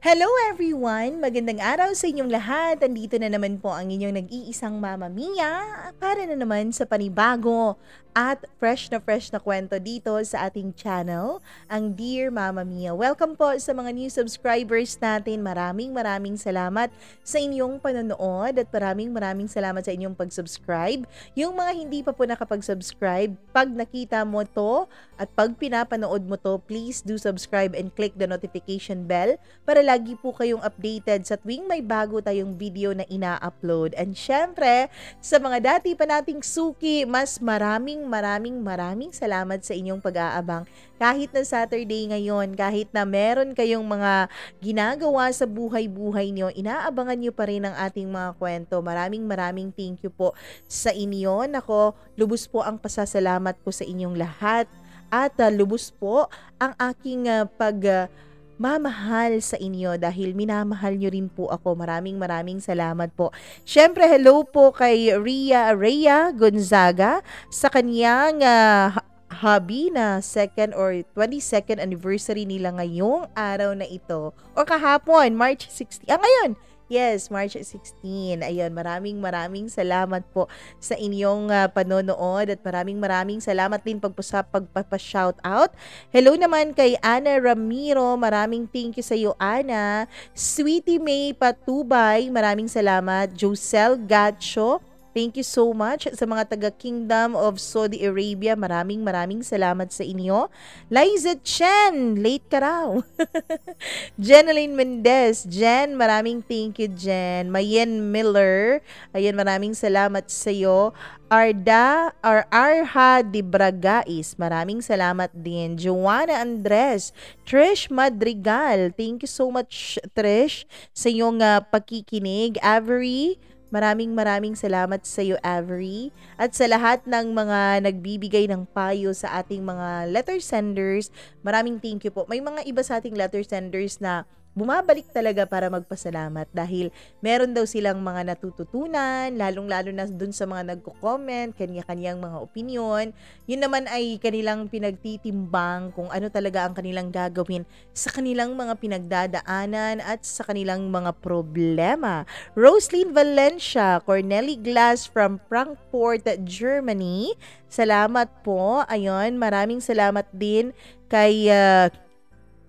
Hello everyone! Magandang araw sa inyong lahat. Andito na naman po ang inyong nag-iisang Mama Mia para na naman sa panibago at fresh na kwento dito sa ating channel, ang Dear Mama Mia. Welcome po sa mga new subscribers natin. Maraming salamat sa inyong panonood at maraming salamat sa inyong pag-subscribe. Yung mga hindi pa po nakapag-subscribe, pag nakita mo to at pag pinapanood mo to, please do subscribe and click the notification bell para lagi po kayong updated sa tuwing may bago tayong video na ina-upload. And syempre, sa mga dati pa nating suki, mas maraming salamat sa inyong pag-aabang. Kahit na Saturday ngayon, kahit na meron kayong mga ginagawa sa buhay-buhay nyo, inaabangan nyo pa rin ang ating mga kwento. Maraming thank you po sa inyo. Nako, lubos po ang pasasalamat ko sa inyong lahat. At lubos po ang aking mamahal sa inyo dahil minamahal nyo rin po ako. Maraming salamat po. Syempre, hello po kay Rhea Gonzaga sa kaniyang hobby na 2nd or 22nd anniversary nila ngayong araw na ito. O kahapon, March 16. Ngayon! Yes, March 16. Ayun, maraming salamat po sa inyong panonood at maraming salamat din sa pagpapa-shoutout. Hello naman kay Ana Ramiro. Maraming thank you sa iyo, Ana. Sweetie May Patubay, maraming salamat. Josel Gacho, thank you so much sa mga taga-Kingdom of Saudi Arabia. Maraming salamat sa inyo. Liza Chen, late ka raw. Jeneline Mendez, Jen, maraming thank you, Jen. Mayen Miller, ayan, maraming salamat sa iyo. Arha de Bragais, maraming salamat din. Joanna Andres, Trish Madrigal, thank you so much, Trish, sa iyong pakikinig. Avery, maraming salamat sa iyo, Avery. At sa lahat ng mga nagbibigay ng payo sa ating mga letter senders, maraming thank you po. May mga iba sa ating letter senders na bumabalik talaga para magpasalamat dahil meron daw silang mga natututunan, lalong-lalo na dun sa mga nagko-comment, kanya-kanyang mga opinion. Yun naman ay kanilang pinagtitimbang kung ano talaga ang kanilang gagawin sa kanilang mga pinagdadaanan at sa kanilang mga problema. Roslyn Valencia, Corneli Glass from Frankfurt, Germany. Salamat po. Ayun, maraming salamat din kay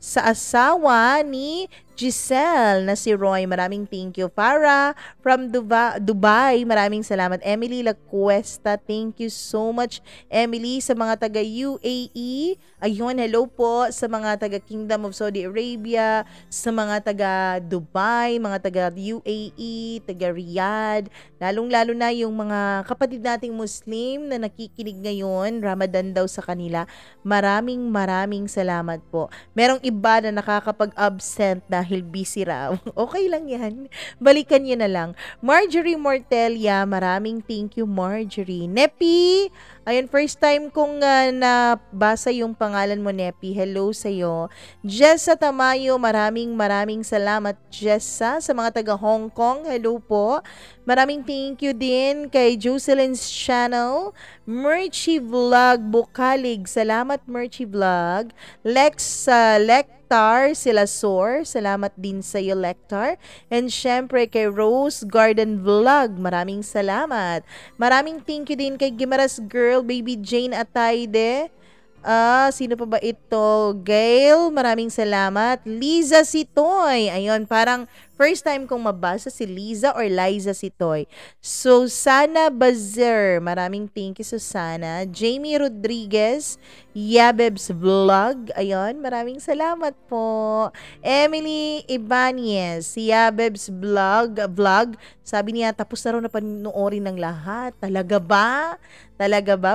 sa asawa ni Giselle na si Roy. Maraming thank you. Farah from Dubai, maraming salamat. Emily Lacuesta, thank you so much, Emily. Sa mga taga UAE, ayun, hello po sa mga taga Kingdom of Saudi Arabia, sa mga taga Dubai, mga taga UAE, taga Riyadh, lalong-lalo na yung mga kapatid nating Muslim na nakikinig ngayon, Ramadan daw sa kanila. Maraming salamat po. Merong iba na nakakapag-absent dahil busy raw. Okay lang yan. Balikan nyo na lang. Marjorie Mortelia, maraming thank you, Marjorie. Nepi, ayun, first time kong nabasa yung pangalan mo, Nepi. Hello sa'yo. Jessa Tamayo, maraming salamat, Jessa. Sa mga taga Hong Kong, hello po. Maraming thank you din kay Jocelyn's channel. Merchy Vlog Bukalig, salamat Merchy Vlog. Lectar Silasor, salamat din sa iyo, Lectar. And syempre kay Rose Garden Vlog, maraming salamat. Maraming thank you din kay Gimaras Girl, Baby Jane Atayde. Sino pa ba ito? Gail, maraming salamat. Liza Sitoy, ayun, parang first time kong mabasa si Liza or Liza Sitoy. Susana Bazer, maraming thank you, Susana. Jamie Rodriguez, Yabeb's Vlog, ayun, maraming salamat po. Emily Ibanez, Yabeb's Vlog, sabi niya, tapos na raw na panoorin ng lahat. Talaga ba?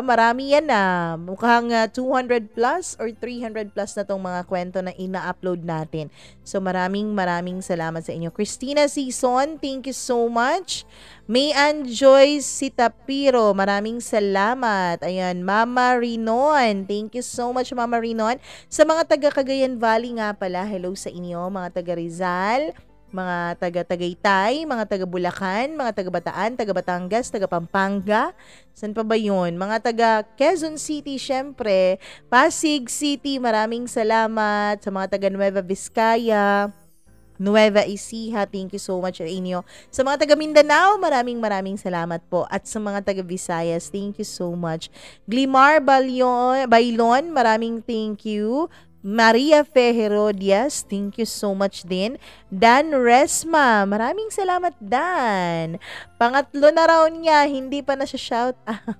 Marami yan na. Mukhang 200 plus or 300 plus na tong mga kwento na ina-upload natin. So maraming salamat sa inyo. Christina Sison, thank you so much. May Joy Sitapiro, maraming salamat. Ayan, Mama Rinon, thank you so much, Mama Rinon. Sa mga taga Cagayan Valley nga pala, hello sa inyo, mga taga Rizal, mga taga Tagaytay, mga taga Bulacan, mga taga Bataan, taga Batangas, taga Pampanga. San pa ba yun? Mga taga Quezon City, syempre. Pasig City, maraming salamat. Sa mga taga Nueva Vizcaya. Nueva Ecija, thank you so much sa inyo. Sa mga taga Mindanao, maraming salamat po. At sa mga taga Visayas, thank you so much. Glimar Bailon, maraming thank you. Maria Feherodias, thank you so much din. Dan Resma, maraming salamat Dan. Pangatlo na raw niya, hindi pa na siya shout out.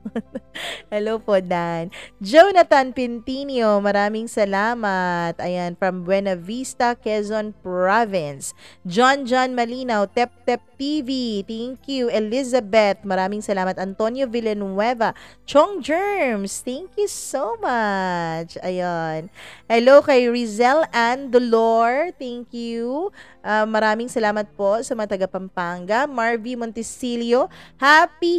Hello po Dan. Jonathan Pintinio, maraming salamat. Ayan, from Buena Vista, Quezon Province. John Malinaw, Tep TV, thank you. Elizabeth, maraming salamat. Antonio Villanueva, Chong Germs, thank you so much. Ayan. Hello kay Rizel and Dolor. Thank you. Maraming salamat po sa mga taga Pampanga. Marvy Montesilio. Happy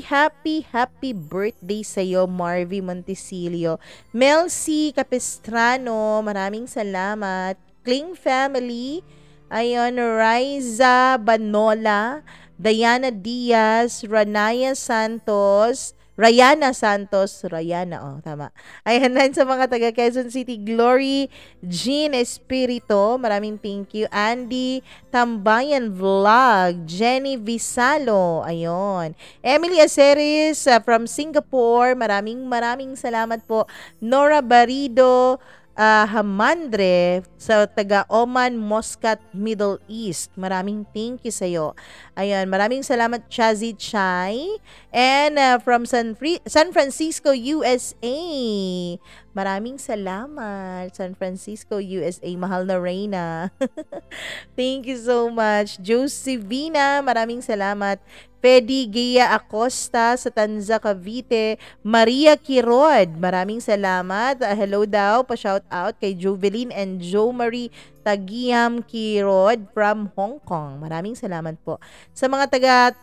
birthday sa iyo, Marvy Montesilio. Mel C. Capistrano. Maraming salamat. Kling Family. Ayon, Riza Banola. Diana Diaz. Rayana Santos, tama. Ayan lang sa mga taga Quezon City. Glory, Jean Espirito, maraming thank you. Andy Tambayan Vlog, Jenny Visalo, ayun. Emily Aceris from Singapore, maraming salamat po. Nora Barido, Hamandre sa taga Oman, Muscat, Middle East. Maraming thank you sa'yo. Ayun, maraming salamat Chazi Chai. And from San Francisco, USA. Maraming salamat San Francisco, USA. Mahal na Reyna. Thank you so much. Josevina, maraming salamat. Pedi Gia Acosta sa Tanza, Cavite. Maria Kirod, maraming salamat. Hello daw, pa-shout out kay Jovelyn and Jo Marie Tagiam Kirod from Hong Kong. Maraming salamat po. Sa mga taga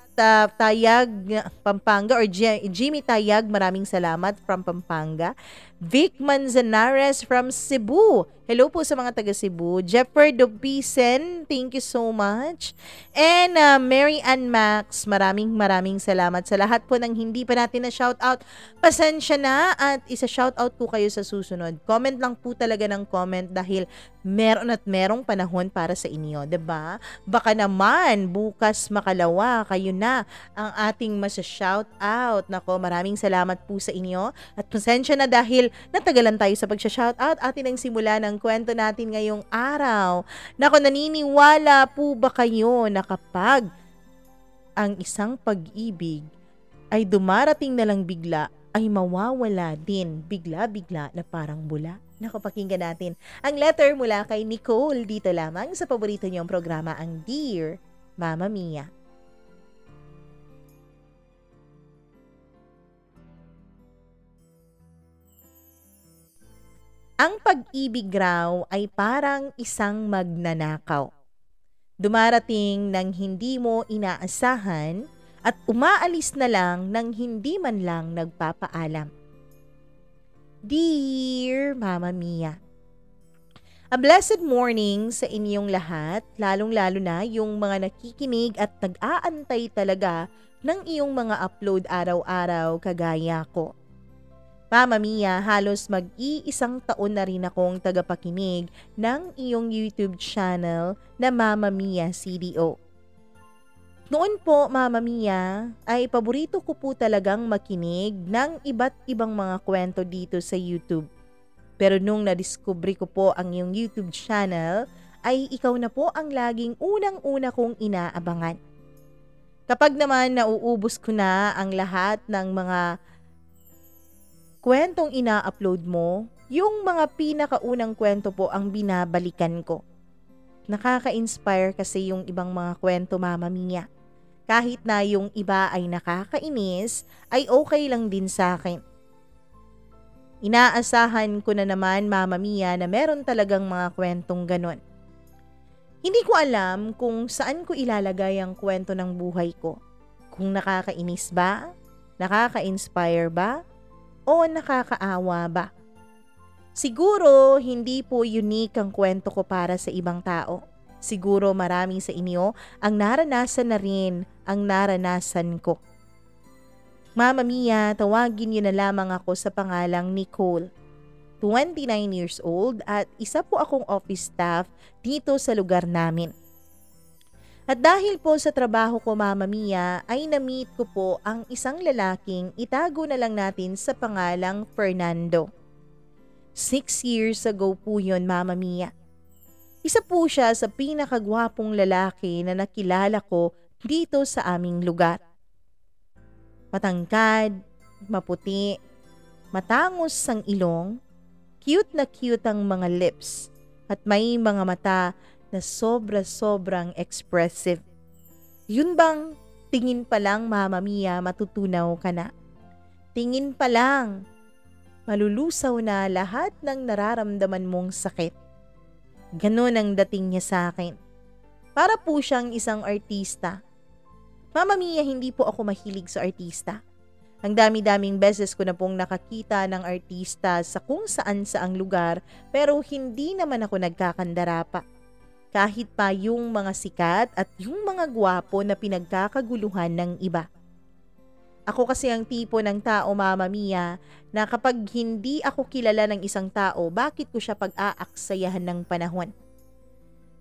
Tayag, Pampanga or Jimmy Tayag, maraming salamat from Pampanga. Vic Manzanares from Cebu. Hello po sa mga taga Cebu. Jeffer Dobisen, thank you so much. And Mary Ann Max, maraming salamat sa lahat po ng hindi pa natin na shoutout. Pasensya na at isa-shoutout po kayo sa susunod. Comment lang po talaga ng comment dahil merong panahon para sa inyo, 'di ba? Baka naman bukas makalawa kayo na ang ating masa-shoutout. Nako, maraming salamat po sa inyo at pasensya na dahil natagalan tayo sa pag-shoutout. Atin ang simula ng kwento natin ngayong araw. Nako, naniniwala po ba kayo na kapag ang isang pag-ibig ay dumarating na lang bigla, ay mawawala din bigla-bigla na parang bula? Nako, pakinggan natin ang letter mula kay Nicole dito lamang sa paborito niyong programa, ang Dear Mama Mia. Ang pag-ibig raw ay parang isang magnanakaw. Dumarating nang hindi mo inaasahan at umaalis na lang nang hindi man lang nagpapaalam. Dear Mama Mia, a blessed morning sa inyong lahat, lalong-lalo na yung mga nakikinig at nag-aantay talaga ng iyong mga upload araw-araw kagaya ko. Mama Mia, halos mag-iisang taon na rin akong tagapakinig ng iyong YouTube channel na Mama Mia CDO. Noon po, Mama Mia, ay paborito ko po talagang makinig ng iba't ibang mga kwento dito sa YouTube. Pero nung nadiskubre ko po ang iyong YouTube channel, ay ikaw na po ang laging unang-una kong inaabangan. Kapag naman nauubos ko na ang lahat ng mga kwentong ina-upload mo, yung mga pinakaunang kwento po ang binabalikan ko. Nakaka-inspire kasi yung ibang mga kwento, Mama Mia. Kahit na yung iba ay nakakainis, ay okay lang din sa akin. Inaasahan ko na naman, Mama Mia, na meron talagang mga kwentong ganon. Hindi ko alam kung saan ko ilalagay ang kwento ng buhay ko. Kung nakakainis ba? Nakaka-inspire ba? O nakakaawa ba? Siguro hindi po unique ang kwento ko para sa ibang tao. Siguro marami sa inyo ang naranasan na rin ang naranasan ko. Mama Mia, tawagin niyo na lamang ako sa pangalang Nicole. 29 years old at isa po akong office staff dito sa lugar namin. At dahil po sa trabaho ko, Mama Mia, ay na-meet ko po ang isang lalaking itago na lang natin sa pangalang Fernando. 6 years ago po yun, Mama Mia. Isa po siya sa pinakagwapong lalaki na nakilala ko dito sa aming lugar. Matangkad, maputi, matangos ang ilong, cute na cute ang mga lips, at may mga mata na sobra-sobrang expressive. Yun bang tingin pa lang, Mama Mia, matutunaw ka na? Tingin pa lang, malulusaw na lahat ng nararamdaman mong sakit. Ganon ang dating niya sa akin. Para po siyang isang artista. Mama Mia, hindi po ako mahilig sa artista. Ang dami-daming beses ko na pong nakakita ng artista sa kung saan saang lugar, pero hindi naman ako nagkakandara pa. Kahit pa yung mga sikat at yung mga gwapo na pinagkakaguluhan ng iba. Ako kasi ang tipo ng tao, Mama Mia, na kapag hindi ako kilala ng isang tao, bakit ko siya pag-aaksayahan ng panahon?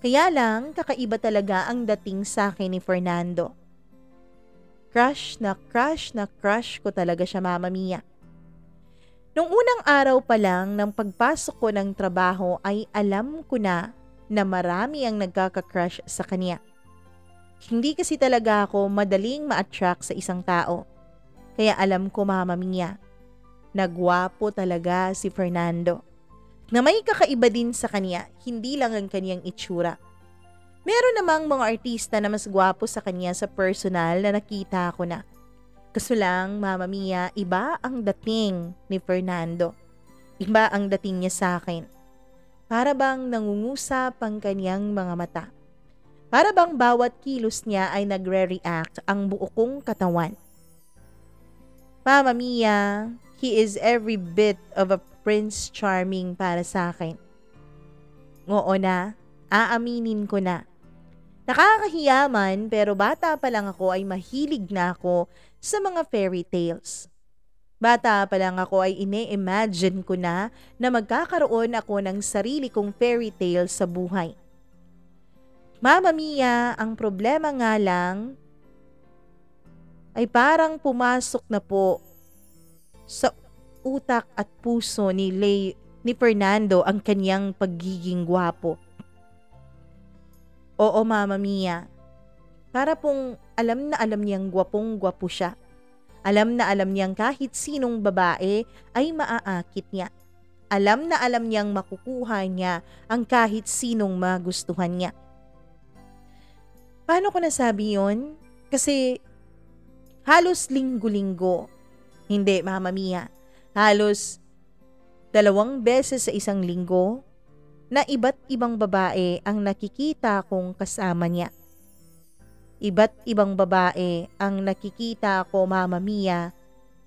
Kaya lang, kakaiba talaga ang dating sa akin ni Fernando. Crush na crush ko talaga siya, Mama Mia. Nung unang araw pa lang ng pagpasok ko ng trabaho ay alam ko na marami ang nagkaka-crush sa kanya. Hindi kasi talaga ako madaling ma-attract sa isang tao. Kaya alam ko, Mama Mia, nagwapo talaga si Fernando. Na may kakaiba din sa kanya, hindi lang ang kanyang itsura. Meron namang mga artista na mas gwapo sa kanya sa personal na nakita ko na. Kaso lang, Mama Mia, iba ang dating ni Fernando. Iba ang dating niya sa akin. Para bang nangungusap ang kanyang mga mata. Para bang bawat kilos niya ay nagre-react ang buo kong katawan. Mama Mia, he is every bit of a Prince Charming para sa akin. Oo na, aaminin ko na. Nakakahiya man, pero bata pa lang ako ay mahilig na ako sa mga fairy tales. Bata pa lang ako ay ine-imagine ko na magkakaroon ako ng sarili kong fairy tale sa buhay. Mama Mia, ang problema nga lang ay parang pumasok na po sa utak at puso ni Fernando ang kanyang pagiging gwapo. Oo, Mama Mia. Para pong alam na alam niyang gwapong-gwapo siya. Alam na alam niyang kahit sinong babae ay maaakit niya. Alam na alam niyang makukuha niya ang kahit sinong magustuhan niya. Paano ko nasabi yun? Kasi halos linggo-linggo. Hindi, Mama Mia. Halos 2 beses sa isang linggo na iba't ibang babae ang nakikita kong kasama niya. Iba't ibang babae ang nakikita ko, Mama Mia,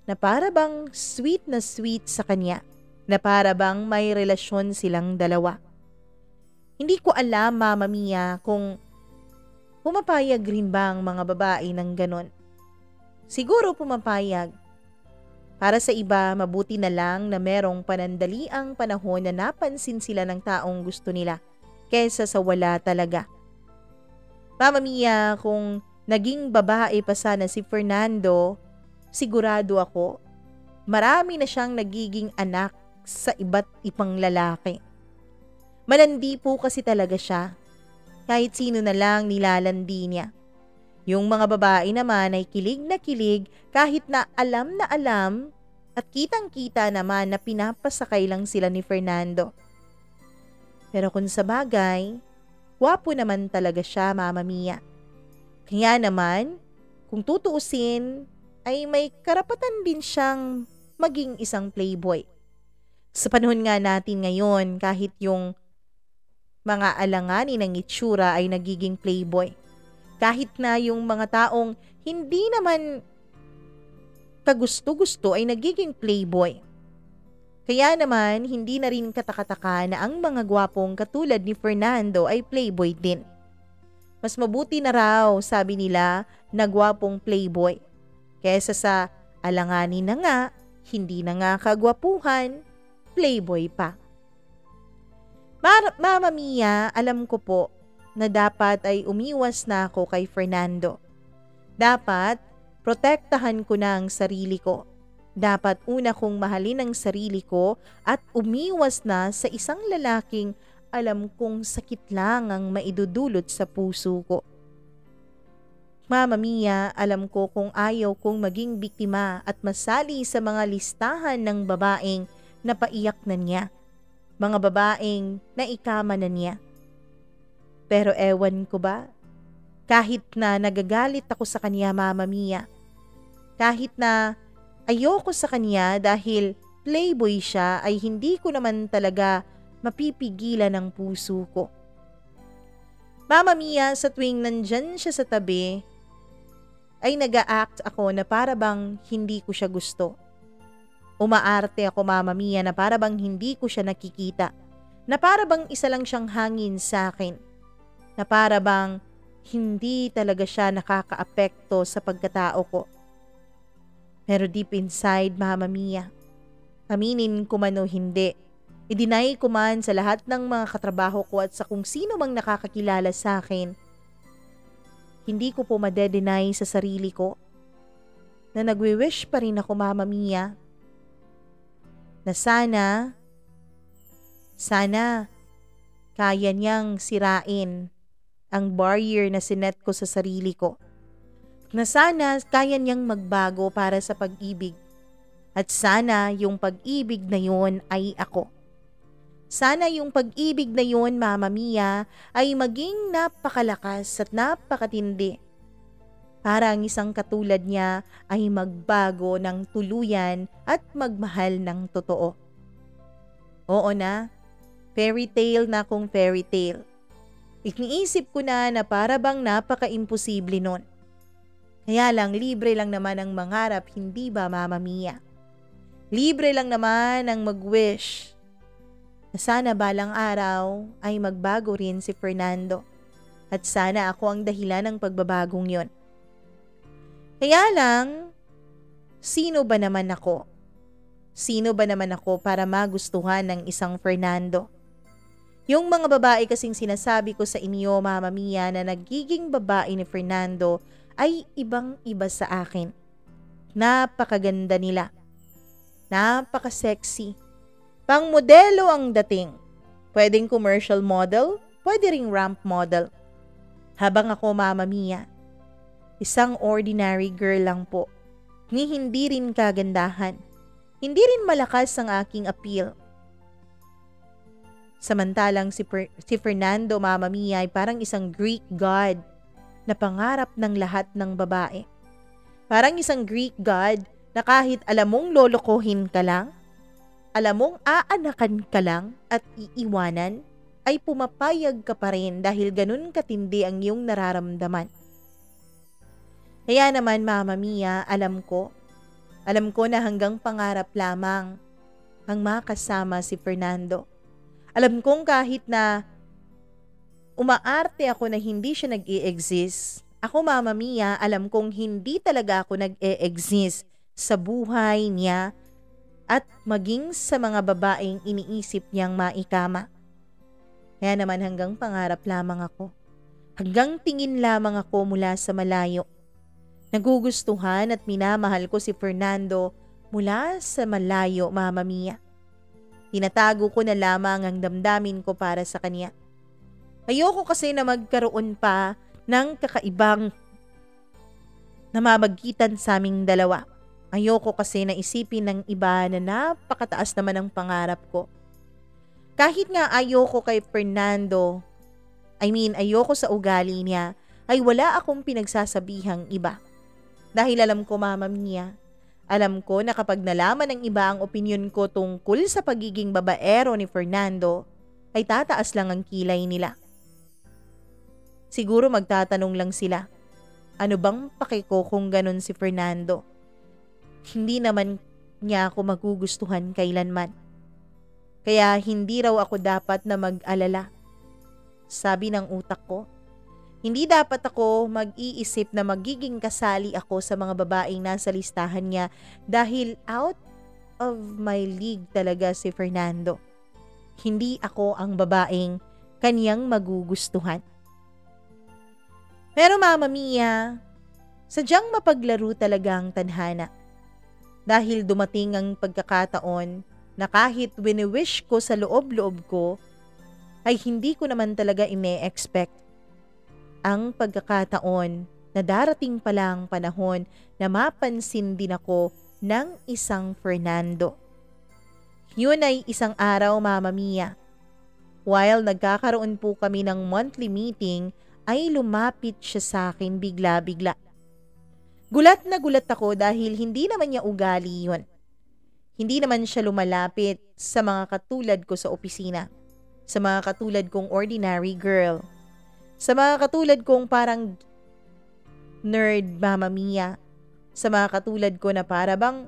na para bang sweet na sweet sa kanya. Na para bang may relasyon silang dalawa. Hindi ko alam, Mama Mia, kung pumapayag rin ba ang mga babae ng ganon. Siguro pumapayag. Para sa iba, mabuti na lang na merong panandaliang panahon na napansin sila ng taong gusto nila kaysa sa wala talaga. Mama Mia, kung naging babae pa sana si Fernando, sigurado ako, marami na siyang nagiging anak sa iba't ibang lalaki. Malandi po kasi talaga siya. Kahit sino na lang nilalandi niya. Yung mga babae naman ay kilig na kilig kahit na alam at kitang-kita naman na pinapasakay lang sila ni Fernando. Pero kung sa bagay, gwapo naman talaga siya, Mama Mia. Kaya naman, kung tutuusin, ay may karapatan din siyang maging isang playboy. Sa panahon nga natin ngayon, kahit yung mga alanganin ng itsura ay nagiging playboy. Kahit na yung mga taong hindi naman kagusto-gusto ay nagiging playboy. Kaya naman, hindi na rin katakataka na ang mga gwapong katulad ni Fernando ay playboy din. Mas mabuti na raw, sabi nila, na gwapong playboy. Kesa sa alanganin na nga, hindi na nga kagwapuhan, playboy pa. Mama Mia, alam ko po na dapat ay umiwas na ako kay Fernando. Dapat protektahan ko na ang sarili ko. Dapat una kong mahalin ang sarili ko at umiwas na sa isang lalaking alam kong sakit lang ang maidudulot sa puso ko. Mama Mia, alam ko kung ayaw kong maging biktima at masali sa mga listahan ng babaeng napaiyak na niya. Mga babaeng naikama na niya. Pero ewan ko ba, kahit na nagagalit ako sa kanya, Mama Mia, kahit na ayoko sa kanya dahil playboy siya, ay hindi ko naman talaga mapipigilan ang puso ko. Mama Mia, sa tuwing nandyan siya sa tabi, ay nag-a-act ako na para bang hindi ko siya gusto. Umaarte ako, Mama Mia, na para bang hindi ko siya nakikita. Na para bang isa lang siyang hangin sa akin. Na para bang hindi talaga siya nakakaapekto sa pagkatao ko. Pero deep inside, Mama Mia, aminin ko man o hindi, i-deny ko man sa lahat ng mga katrabaho ko at sa kung sino mang nakakakilala sa akin, hindi ko po made-deny sa sarili ko na nagwi-wish pa rin ako, Mama Mia, na sana kaya niyang sirain ang barrier na sinet ko sa sarili ko. Na sana kaya niyang magbago para sa pag-ibig. At sana yung pag-ibig na yun ay ako. Sana yung pag-ibig na yun, Mama Mia, ay maging napakalakas at napakatindi. Para ang isang katulad niya ay magbago ng tuluyan at magmahal ng totoo. Oo na, fairy tale na kung fairy tale. Iniisip ko na para bang napaka-imposible nun. Kaya lang, libre lang naman ang mangarap, hindi ba, Mama Mia? Libre lang naman ang mag-wish na sana balang araw ay magbago rin si Fernando. At sana ako ang dahilan ng pagbabagong yon. Kaya lang, sino ba naman ako? Sino ba naman ako para magustuhan ng isang Fernando? Yung mga babae kasing sinasabi ko sa inyo, Mama Mia, na nagiging babae ni Fernando ay ibang-iba sa akin. Napakaganda nila. Napaka-sexy. Pang modelo ang dating. Pwedeng commercial model, pwede ring ramp model. Habang ako, Mama Mia, isang ordinary girl lang po. Ni hindi rin kagandahan. Hindi rin malakas ang aking appeal. Samantalang si Fernando, Mama Mia, ay parang isang Greek god na pangarap ng lahat ng babae. Parang isang Greek god na kahit alam mong lolokohin ka lang, alam mong aanakan ka lang at iiwanan, ay pumapayag ka pa rin dahil ganun katindi ang iyong nararamdaman. Kaya naman, Mama Mia, alam ko na hanggang pangarap lamang ang makasama si Fernando. Alam kong kahit na umaarte ako na hindi siya nag-i-exist, ako, Mama Mia, alam kong hindi talaga ako nag-i-exist sa buhay niya at maging sa mga babaeng iniisip niyang maikama. Kaya naman hanggang pangarap lamang ako. Hanggang tingin lamang ako mula sa malayo. Nagugustuhan at minamahal ko si Fernando mula sa malayo, Mama Mia. Tinatago ko na lamang ang damdamin ko para sa kanya. Ayoko kasi na magkaroon pa ng kakaibang namamagitan sa aming dalawa. Ayoko kasi na isipin ng iba na napakataas naman ang pangarap ko. Kahit nga ayoko kay Fernando, ayoko sa ugali niya, ay wala akong pinagsasabihang iba. Dahil alam ko, Mama Mia, alam ko na kapag nalaman ng iba ang opinyon ko tungkol sa pagiging babaero ni Fernando, ay tataas lang ang kilay nila. Siguro magtatanong lang sila, ano bang pake ko kung ganun si Fernando? Hindi naman niya ako magugustuhan kailanman. Kaya hindi raw ako dapat na mag-alala. Sabi ng utak ko, hindi dapat ako mag-iisip na magiging kasali ako sa mga babaeng nasa listahan niya dahil out of my league talaga si Fernando. Hindi ako ang babaeng kaniyang magugustuhan. Pero Mama Mia, sadyang mapaglaro talaga ang tadhana. Dahil dumating ang pagkakataon na kahit wini-wish ko sa loob-loob ko, ay hindi ko naman talaga ine-expect ang pagkakataon na darating pala ang panahon na mapansin din ako ng isang Fernando. Yun ay isang araw, Mama Mia. While nagkakaroon po kami ng monthly meeting, ay lumapit siya sa akin bigla-bigla. Gulat na gulat ako dahil hindi naman niya ugali yun. Hindi naman siya lumalapit sa mga katulad ko sa opisina. Sa mga katulad kong ordinary girl. Sa mga katulad kong parang nerd, Mama Mia. Sa mga katulad ko na para bang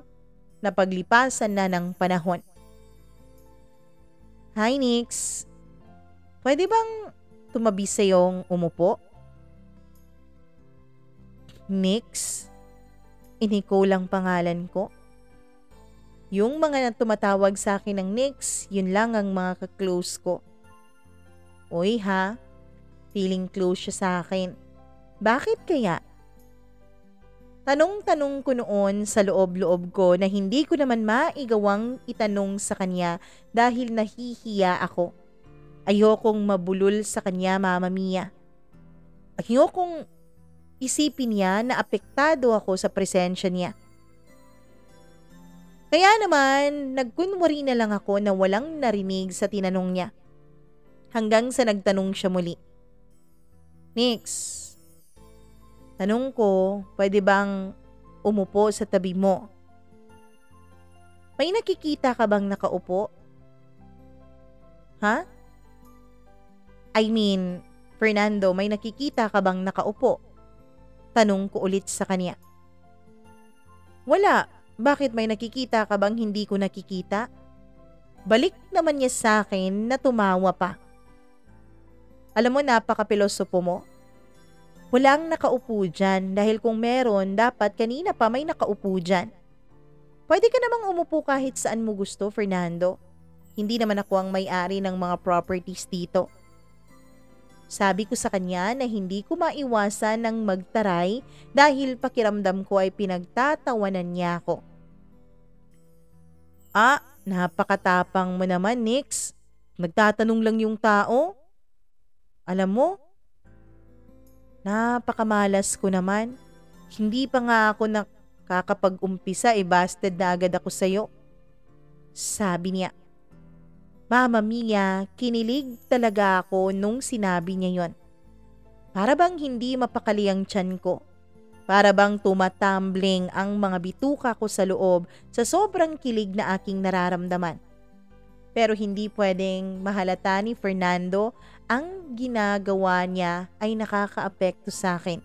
napaglipasan na ng panahon. Hi, Nix. Pwede bang tumabi sa'yong umupo? Nix? Iniko lang pangalan ko. Yung mga na tumatawag sa akin ng Nix, yun lang ang mga ka-close ko. Uy ha, feeling close siya sa akin. Bakit kaya? Tanong-tanong ko noon sa loob-loob ko na hindi ko naman maigawang itanong sa kanya dahil nahihiya ako. Ayokong mabulol sa kanya, Mama Mia. Ayokong isipin niya na apektado ako sa presensya niya. Kaya naman, nagkunwari na lang ako na walang narinig sa tinanong niya. Hanggang sa nagtanong siya muli. Nix, tanong ko, pwede bang umupo sa tabi mo? May nakikita ka bang nakaupo? Ha? I mean, Fernando, may nakikita ka bang nakaupo? Tanong ko ulit sa kanya. Wala. Bakit may nakikita ka bang hindi ko nakikita? Balik naman niya sa akin na tumawa pa. Alam mo, napaka-pilosopo mo. Walang nakaupo dyan dahil kung meron, dapat kanina pa may nakaupo dyan. Pwede ka namang umupo kahit saan mo gusto, Fernando. Hindi naman ako ang may-ari ng mga properties dito. Sabi ko sa kanya na hindi ko maiwasan ng magtaray dahil pakiramdam ko ay pinagtatawanan niya ako. Napakatapang mo naman, Nix. Nagtatanong lang yung tao. Alam mo, napakamalas ko naman. Hindi pa nga ako nakakapag-umpisa, busted na agad ako sa'yo. Sabi niya. Mama Mia, kinilig talaga ako nung sinabi niya yon. Para bang hindi mapakali ang tiyan ko. Para bang tumatumbling ang mga bituka ko sa loob sa sobrang kilig na aking nararamdaman. Pero hindi pwedeng mahalata ni Fernando ang ginagawa niya ay nakakaapekto sa akin.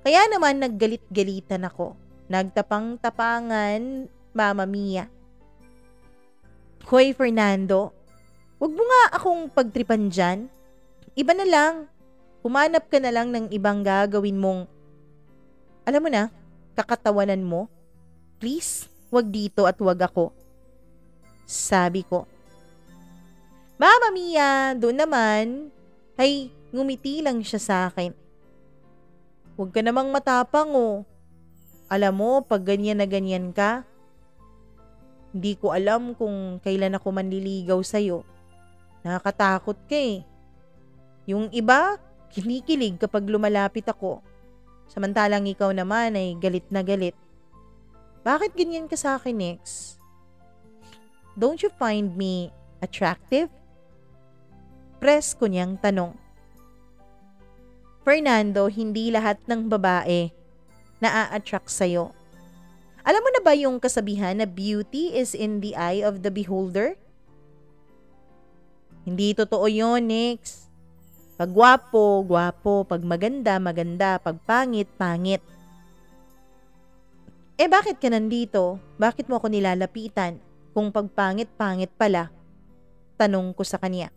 Kaya naman naggalit-galitan ako. Nagtapang-tapangan, Mama Mia. Hoy Fernando, wag mo nga akong pagtripan dyan. Iba na lang. Humanap ka na lang ng ibang gagawin mong, alam mo na, kakatawanan mo. Please, wag dito at wag ako. Sabi ko. Mama Mia, doon naman, ay ngumiti lang siya sa akin. Huwag ka namang matapang Alam mo, pag ganyan na ganyan ka, hindi ko alam kung kailan ako manliligaw sa'yo. Nakakatakot ka Yung iba, kinikilig kapag lumalapit ako. Samantalang ikaw naman ay galit na galit. Bakit ganyan ka sa akin, Nix? Don't you find me attractive? Press ko niyang tanong. Fernando, hindi lahat ng babae na-attract sa'yo. Alam mo na ba yung kasabihan na beauty is in the eye of the beholder? Hindi totoo yun, Nix. Pag gwapo, gwapo. Pag maganda, maganda. Pag pangit, pangit. Bakit ka nandito? Bakit mo ako nilalapitan? Kung pag pangit, pangit pala. Tanong ko sa kanya.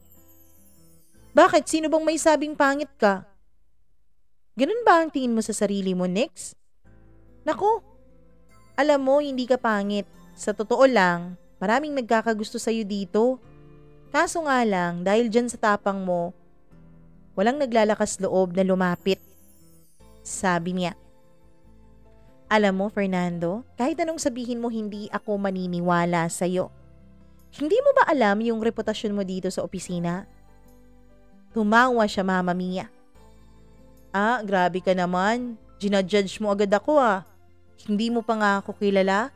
Bakit? Sino bang may sabing pangit ka? Ganun ba ang tingin mo sa sarili mo, Nix? Naku, alam mo, hindi ka pangit. Sa totoo lang, maraming nagkakagusto sa'yo dito. Kaso nga lang, dahil dyan sa tapang mo, walang naglalakas loob na lumapit. Sabi niya, alam mo Fernando, kahit anong sabihin mo hindi ako maniniwala sa'yo. Hindi mo ba alam yung reputasyon mo dito sa opisina? Tumawa siya, Mama Mia. Ah, grabe ka naman. Ginajudge mo agad ako ah. Hindi mo pa nga ako kilala.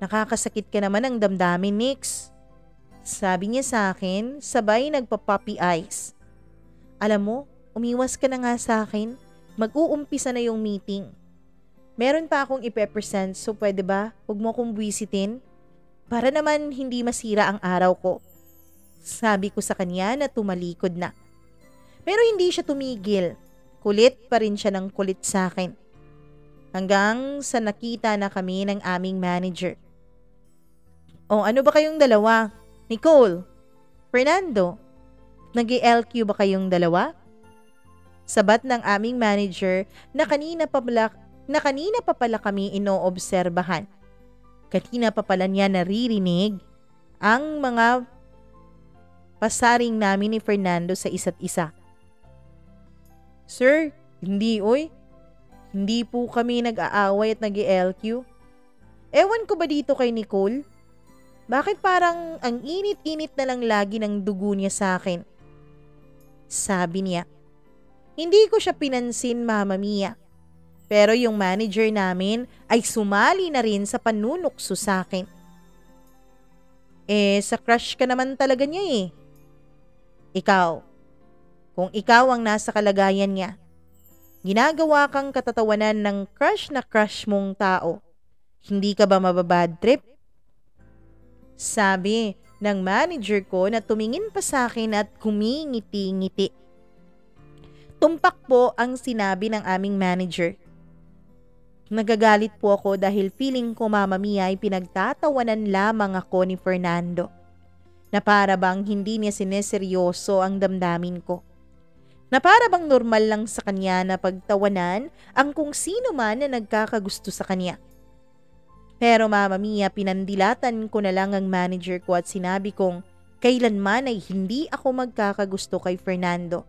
Nakakasakit ka naman ang damdamin, Nix. Sabi niya sa akin, sabay nagpa-puppy eyes. Alam mo, umiwas ka na nga sa akin. Mag-uumpisa na yung meeting. Meron pa akong ipe-present so pwede ba? Huwag mo akong buwisitin. Para naman hindi masira ang araw ko. Sabi ko sa kanya na tumalikod na. Pero hindi siya tumigil. Kulit pa rin siya ng kulit sa akin. Hanggang sa nakita na kami ng aming manager. O ano ba kayong dalawa? Nicole? Fernando? Nag-LQ ba kayong dalawa? Sabat ng aming manager na kanina pa pala kami inoobserbahan. Kanina pa pala niya naririnig ang mga pasaring namin ni Fernando sa isa't isa. Sir, hindi oy. Hindi po kami nag-aaway at nag-LQ. Ewan ko ba dito kay Nicole? Bakit parang ang init-init na lang lagi ng dugo niya sa akin? Sabi niya. Hindi ko siya pinansin, Mama Mia. Pero yung manager namin ay sumali na rin sa panunukso sa akin. Sa crush ka naman talaga niya eh. Ikaw, kung ikaw ang nasa kalagayan niya, ginagawa kang katatawanan ng crush na crush mong tao, hindi ka ba mababad trip? Sabi ng manager ko na tumingin pa sa akin at kumingiti-ngiti. Tumpak po ang sinabi ng aming manager. Nagagalit po ako dahil feeling ko, Mama Mia, ay pinagtatawanan lamang ako ni Fernando. Na para bang hindi niya sineseryoso ang damdamin ko. Na para bang normal lang sa kanya na pagtawanan ang kung sino man na nagkakagusto sa kanya. Pero Mama Mia, pinandilatan ko na lang ang manager ko at sinabi kong kailanman ay hindi ako magkakagusto kay Fernando.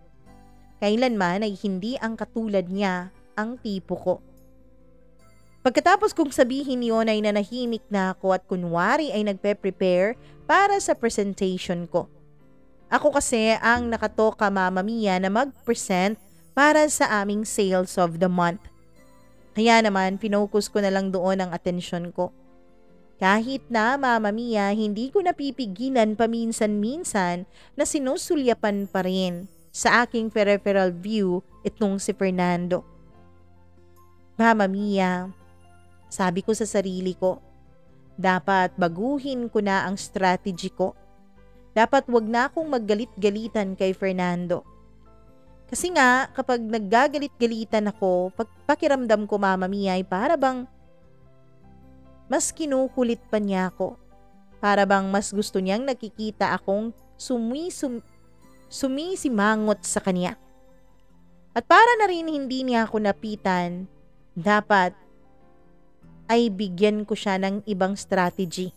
Kailanman ay hindi ang katulad niya ang tipo ko. Pagkatapos kong sabihin yon ay nanahimik na ako at kunwari ay nagpe-prepare para sa presentation ko. Ako kasi ang nakatoka, Mama Mia, na mag-present para sa aming sales of the month. Kaya naman, finokus ko na lang doon ang atensyon ko. Kahit na, Mama Mia, hindi ko napipigilan paminsan-minsan na sinusulyapan pa rin sa aking peripheral view itong si Fernando. Mama Mia, sabi ko sa sarili ko, dapat baguhin ko na ang strategy ko. Dapat wag na akong maggalit-galitan kay Fernando. Kasi nga, kapag naggagalit-galitan ako, pakiramdam ko, Mama Mia, ay para bang mas kinukulit pa niya ako. Para bang mas gusto niyang nakikita akong sumisimangot sa kanya. At para na rin hindi niya ako napitan, dapat ay bigyan ko siya ng ibang strategy.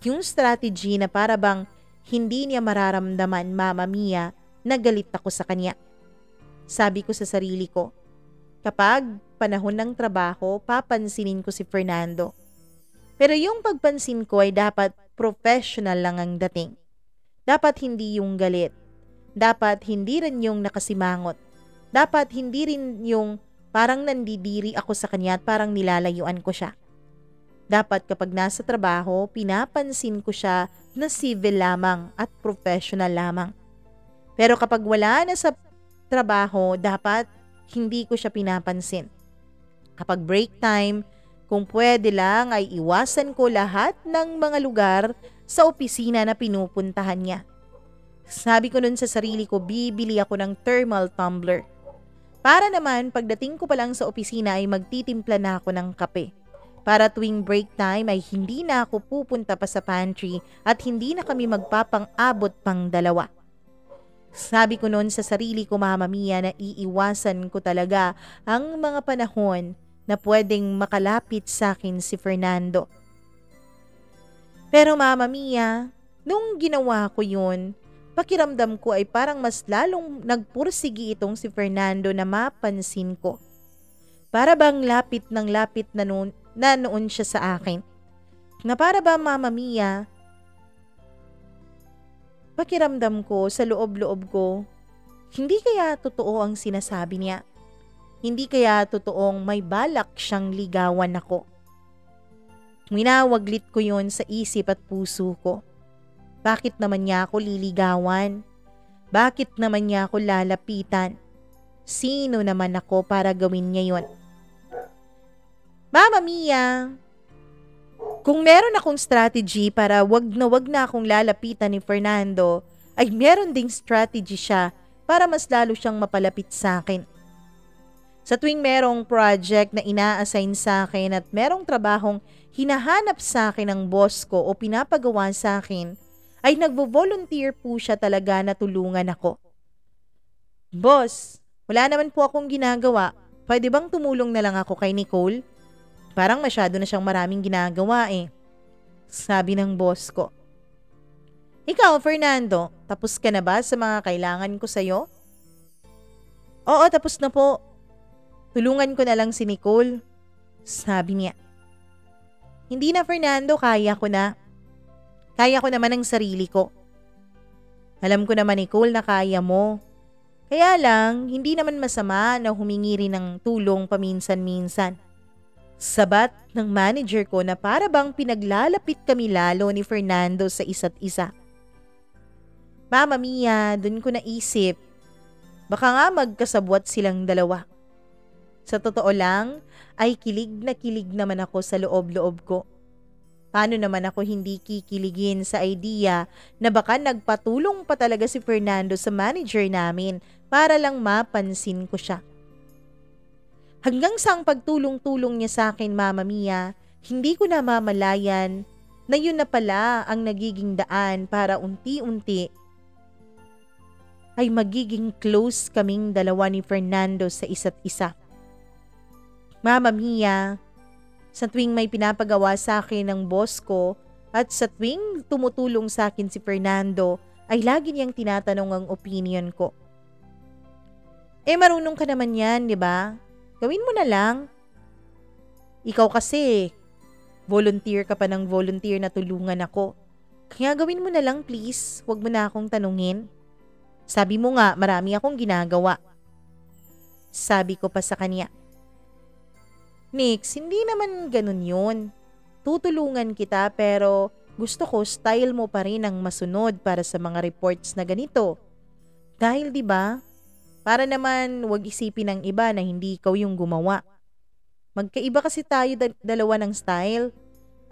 Yung strategy na para bang hindi niya mararamdaman, Mama Mia, na galit ako sa kanya. Sabi ko sa sarili ko, kapag panahon ng trabaho, papansinin ko si Fernando. Pero yung pagpansin ko ay dapat professional lang ang dating. Dapat hindi yung galit. Dapat hindi rin yung nakasimangot. Dapat hindi rin yung parang nandidiri ako sa kanya at parang nilalayuan ko siya. Dapat kapag nasa trabaho, pinapansin ko siya na civil lamang at professional lamang. Pero kapag wala na sa trabaho, dapat hindi ko siya pinapansin. Kapag break time, kung pwede lang ay iwasan ko lahat ng mga lugar sa opisina na pinupuntahan niya. Sabi ko nun sa sarili ko, bibili ako ng thermal tumbler. Para naman pagdating ko pa lang sa opisina ay magtitimpla na ako ng kape. Para tuwing break time ay hindi na ako pupunta pa sa pantry at hindi na kami magpapang-abot pang dalawa. Sabi ko noon sa sarili ko, Mama Mia, na iiwasan ko talaga ang mga panahon na pwedeng makalapit sa akin si Fernando. Pero Mama Mia, nung ginawa ko yun, pakiramdam ko ay parang mas lalong nagpursigi itong si Fernando na mapansin ko. Para bang lapit ng lapit na noon siya sa akin. Na para ba Mama Mia, pakiramdam ko sa loob-loob ko, hindi kaya totoo ang sinasabi niya? Hindi kaya totoong may balak siyang ligawan ako? Winawaglit ko yun sa isip at puso ko. Bakit naman niya ako liligawan? Bakit naman niya ako lalapitan? Sino naman ako para gawin niya yun? Mama Mia, kung meron akong strategy para wag na akong lalapitan ni Fernando, ay meron ding strategy siya para mas lalo siyang mapalapit sa akin. Sa tuwing merong project na ina-assign sa akin at merong trabahong hinahanap sa akin ng boss ko o pinapagawa sa akin, ay nagvo-volunteer po siya talaga na tulungan ako. Boss, wala naman po akong ginagawa. Pwede bang tumulong na lang ako kay Nicole? Parang masyado na siyang maraming ginagawa eh. Sabi ng boss ko. Ikaw, Fernando, tapos ka na ba sa mga kailangan ko sa'yo? Oo, tapos na po. Tulungan ko na lang si Nicole. Sabi niya. Hindi na, Fernando, kaya ko na. Kaya ko naman ang sarili ko. Alam ko naman, Nicole, na kaya mo. Kaya lang, hindi naman masama na humingi rin ng tulong paminsan-minsan. Sabat ng manager ko na para bang pinaglalapit kami lalo ni Fernando sa isa't isa. Mama Mia, dun ko naisip, baka nga magkasabwat silang dalawa. Sa totoo lang, ay kilig naman ako sa loob-loob ko. Paano naman ako hindi kikiligin sa idea na baka nagpatulong pa talaga si Fernando sa manager namin para lang mapansin ko siya. Hanggang sa ang pagtulong-tulong niya sa akin, Mama Mia, hindi ko namamalayan na yun na pala ang nagiging daan para unti-unti ay magiging close kaming dalawa ni Fernando sa isa't isa. Mama Mia, sa tuwing may pinapagawa sa akin ng boss ko at sa tuwing tumutulong sa akin si Fernando, ay lagi niyang tinatanong ang opinion ko. Marunong ka naman yan, di ba? Gawin mo na lang. Ikaw kasi, volunteer ka pa ng volunteer na tulungan ako. Kaya gawin mo na lang please, wag mo na akong tanungin. Sabi mo nga, marami akong ginagawa. Sabi ko pa sa kanya. Nix, hindi naman ganun yun. Tutulungan kita pero gusto ko style mo pa rin ang masunod para sa mga reports na ganito. Dahil 'di ba? Para naman wag isipin ng iba na hindi ikaw yung gumawa. Magkaiba kasi tayo dalawa ng style.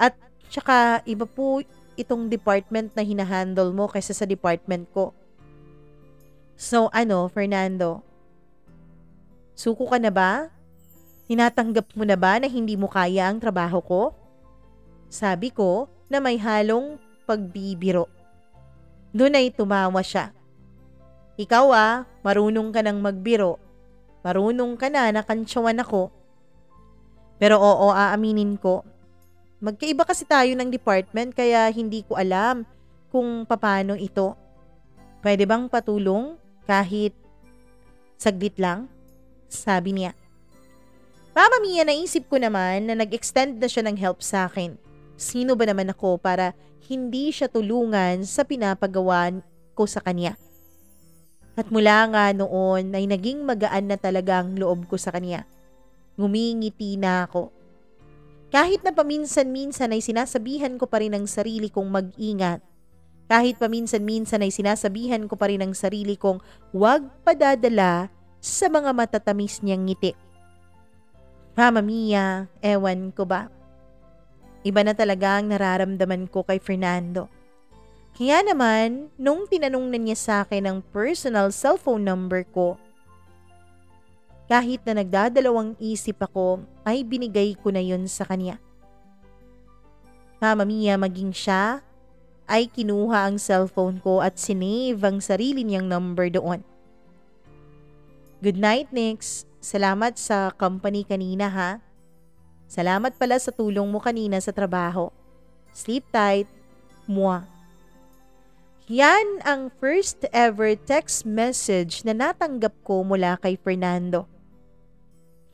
At tsaka iba po itong department na hinahandle mo kaysa sa department ko. So ano, Fernando? Suko ka na ba? Tinatanggap mo na ba na hindi mo kaya ang trabaho ko? Sabi ko na may halong pagbibiro. Doon ay tumawa siya. Ikaw marunong ka nang magbiro. Marunong ka na nakantsawan ako. Pero oo, aaminin ko. Magkaiba kasi tayo ng department kaya hindi ko alam kung paano ito. Pwede bang patulong kahit saglit lang? Sabi niya. Mama Mia, naisip ko naman na nag-extend na siya ng help sa akin. Sino ba naman ako para hindi siya tulungan sa pinapagawa ko sa kanya? At mula nga noon ay naging magaan na talaga ang loob ko sa kanya. Ngumingiti na ako. Kahit na paminsan-minsan ay sinasabihan ko pa rin ang sarili kong mag-ingat. Kahit paminsan-minsan ay sinasabihan ko pa rin ang sarili kong huwag padadala sa mga matatamis niyang ngiti. Mama Mia, ewan ko ba? Iba na talaga ang nararamdaman ko kay Fernando. Kaya naman, nung tinanong na niya sa akin ang personal cellphone number ko, kahit na nagdadalawang isip ako, ay binigay ko na yun sa kanya. Mama Mia, maging siya, ay kinuha ang cellphone ko at sinave ang sarili niyang number doon. Good night, Nix. Salamat sa company kanina ha. Salamat pala sa tulong mo kanina sa trabaho. Sleep tight. Mwah. Yan ang first ever text message na natanggap ko mula kay Fernando.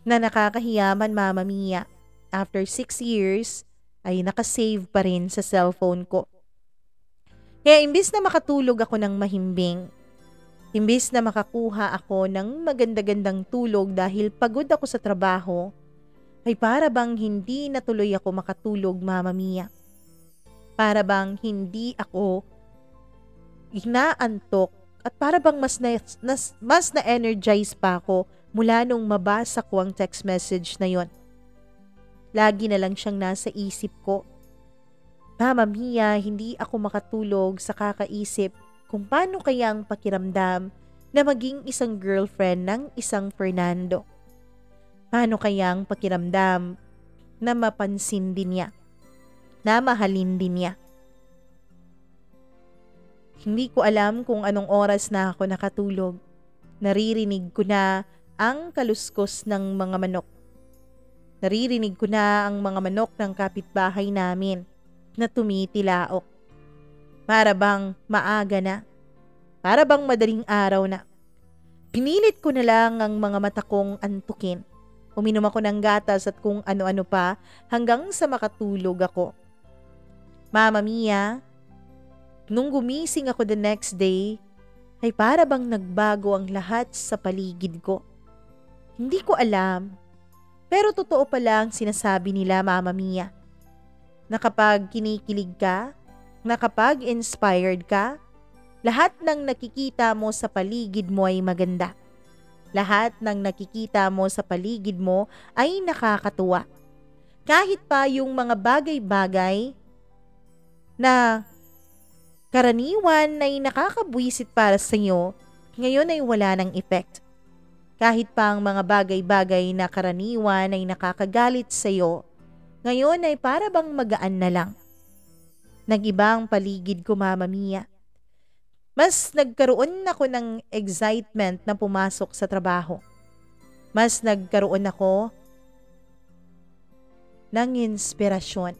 Na nakakahiyaman, Mama Mia. After 6 years, ay nakasave pa rin sa cellphone ko. Kaya imbis na makatulog ako ng mahimbing, imbis na makakuha ako ng maganda-gandang tulog dahil pagod ako sa trabaho, ay para bang hindi natuloy ako makatulog, Mama Mia. Para bang hindi ako inaantok at para bang mas na-energize pa ako mula nung mabasa ko ang text message na yon. Lagi na lang siyang nasa isip ko. Mama Mia, hindi ako makatulog sa kakaisip kung paano kaya ang pakiramdam na maging isang girlfriend ng isang Fernando. Paano kaya ang pakiramdam na mapansin din niya, na mahalin din niya. Hindi ko alam kung anong oras na ako nakatulog. Naririnig ko na ang kaluskos ng mga manok. Naririnig ko na ang mga manok ng kapitbahay namin na tumitilaok. Para bang maaga na. Para bang madaling araw na. Pinilit ko na lang ang mga mata kong antukin. Uminom ako ng gatas at kung ano-ano pa hanggang sa makatulog ako. Mama Mia, nung gumising ako the next day, ay para bang nagbago ang lahat sa paligid ko. Hindi ko alam, pero totoo pala ang sinasabi nila, Mama Mia, na kapag kinikilig ka, na kapag inspired ka, lahat ng nakikita mo sa paligid mo ay maganda. Lahat ng nakikita mo sa paligid mo ay nakakatuwa. Kahit pa yung mga bagay-bagay na karaniwan ay nakakabwisit para sa iyo, ngayon ay wala ng effect. Kahit pa ang mga bagay-bagay na karaniwan ay nakakagalit sa iyo, ngayon ay para bang magaan na lang. Nag-iba ang paligid ko, Mama Mia. Mas nagkaroon ako ng excitement na pumasok sa trabaho. Mas nagkaroon ako ng inspirasyon.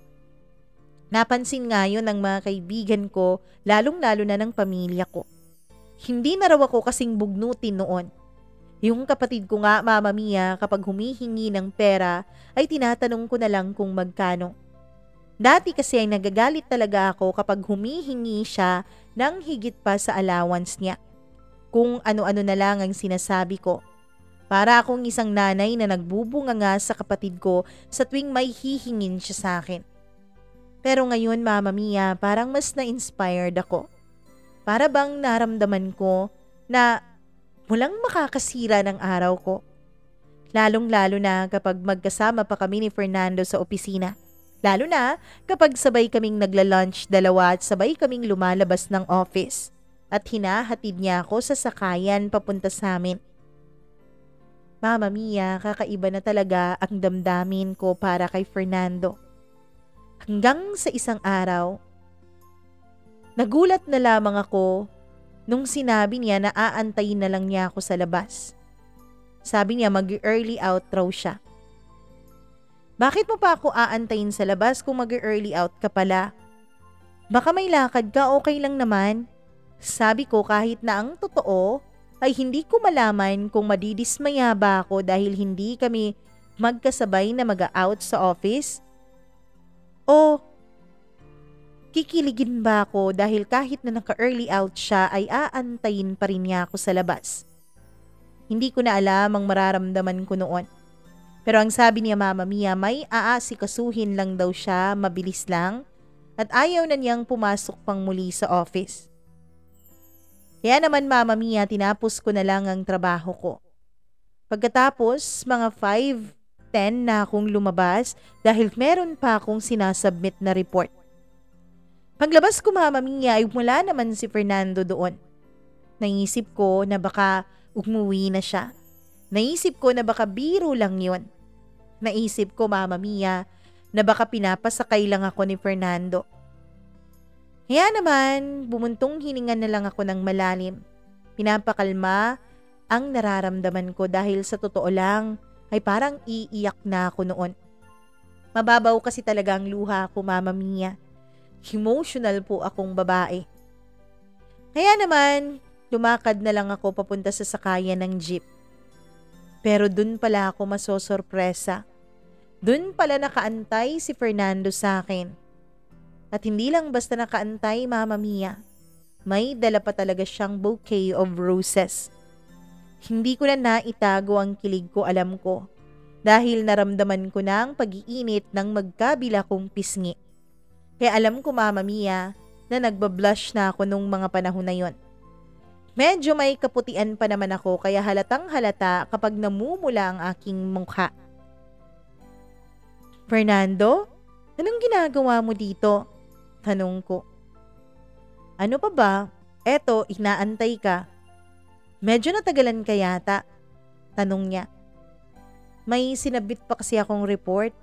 Napansin nga yun ng mga kaibigan ko, lalong-lalo na ng pamilya ko. Hindi na raw ako kasing bugnutin noon. Yung kapatid ko nga, Mama Mia, kapag humihingi ng pera, ay tinatanong ko na lang kung magkano. Dati kasi ay nagagalit talaga ako kapag humihingi siya ng higit pa sa allowance niya. Kung ano-ano na lang ang sinasabi ko. Para akong isang nanay na nagbubunga nga sa kapatid ko sa tuwing may hihingin siya sa akin. Pero ngayon, Mama Mia, parang mas na-inspired ako. Para bang naramdaman ko na walang makakasira ng araw ko. Lalong-lalo na kapag magkasama pa kami ni Fernando sa opisina. Lalo na kapag sabay kaming nagla-lunch dalawa at sabay kaming lumalabas ng office. At hinahatid niya ako sa sakayan papunta sa amin. Mama Mia, kakaiba na talaga ang damdamin ko para kay Fernando. Hanggang sa isang araw, nagulat na lamang ako nung sinabi niya na aantayin na lang niya ako sa labas. Sabi niya mag-early out raw siya. Bakit mo pa ako aantayin sa labas kung mag-early out ka pala? Baka may lakad ka, okay lang naman. Sabi ko kahit na ang totoo ay hindi ko malaman kung madidismaya ba ako dahil hindi kami magkasabay na mag-out sa office. O kikiligin ba ako dahil kahit na naka-early out siya ay aantayin pa rin niya ako sa labas. Hindi ko na alam ang mararamdaman ko noon. Pero ang sabi niya, Mama Mia, may aasikasuhin lang daw siya, mabilis lang, at ayaw na niyang pumasok pang muli sa office. Kaya naman, Mama Mia, tinapos ko na lang ang trabaho ko. Pagkatapos, mga 5:10 na akong lumabas dahil meron pa akong sinasubmit na report. Paglabas ko, Mama Mia, ay wala naman si Fernando doon. Naisip ko na baka umuwi na siya. Naisip ko na baka biro lang yun. Naisip ko, Mama Mia, na baka pinapasakay lang ako ni Fernando. Kaya naman, bumuntong hininga na lang ako ng malalim. Pinapakalma ang nararamdaman ko dahil sa totoo lang ay parang iiyak na ako noon. Mababaw kasi talaga ang luha ko, Mama Mia. Emotional po akong babae. Kaya naman, lumakad na lang ako papunta sa sakayan ng jeep. Pero dun pala ako masosorpresa. Dun pala nakaantay si Fernando sa akin. At hindi lang basta nakaantay, Mama Mia. May dala pa talaga siyang bouquet of roses. Hindi ko na naitago ang kilig ko, alam ko. Dahil naramdaman ko na ang pag-iinit ng magkabila kong pisngi. Kaya alam ko, Mama Mia, na nagbablush na ako nung mga panahon na yon. Medyo may kaputian pa naman ako kaya halatang halata kapag namumula ang aking mukha. Fernando, anong ginagawa mo dito? Tanong ko. Ano pa ba? Eto, inaantay ka. Medyo natagalan ka yata. Tanong niya. May sinabit pa kasi akong report.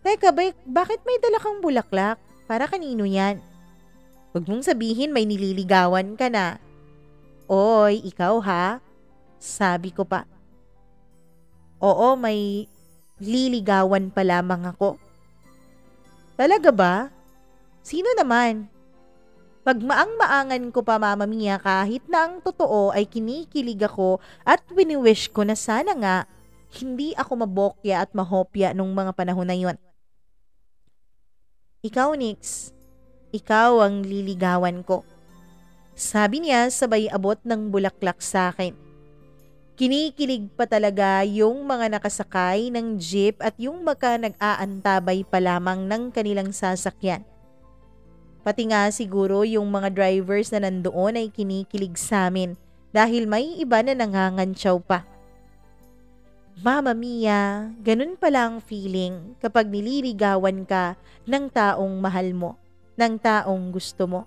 Teka, bakit may dala kang bulaklak? Para kanino yan? Huwag mong sabihin may nililigawan ka na. Oy, ikaw ha? Sabi ko pa. Oo, may liligawan pa lamang ako. Talaga ba? Sino naman? Pagmaang-maangan ko pa, Mama Mia, kahit na ang totoo ay kinikilig ako at wini-wish ko na sana nga hindi ako mabokya at mahopya nung mga panahon na yon. Ikaw, Nix. Ikaw ang liligawan ko. Sabi niya sabay abot ng bulaklak sa akin. Kinikilig pa talaga yung mga nakasakay ng jeep at yung mga nag-aantabay pa lamang ng kanilang sasakyan. Pati nga siguro yung mga drivers na nandoon ay kinikilig sa amin dahil may iba na nangangantsaw pa. Mama Mia, ganun pala ang feeling kapag nililigawan ka ng taong mahal mo, ng taong gusto mo.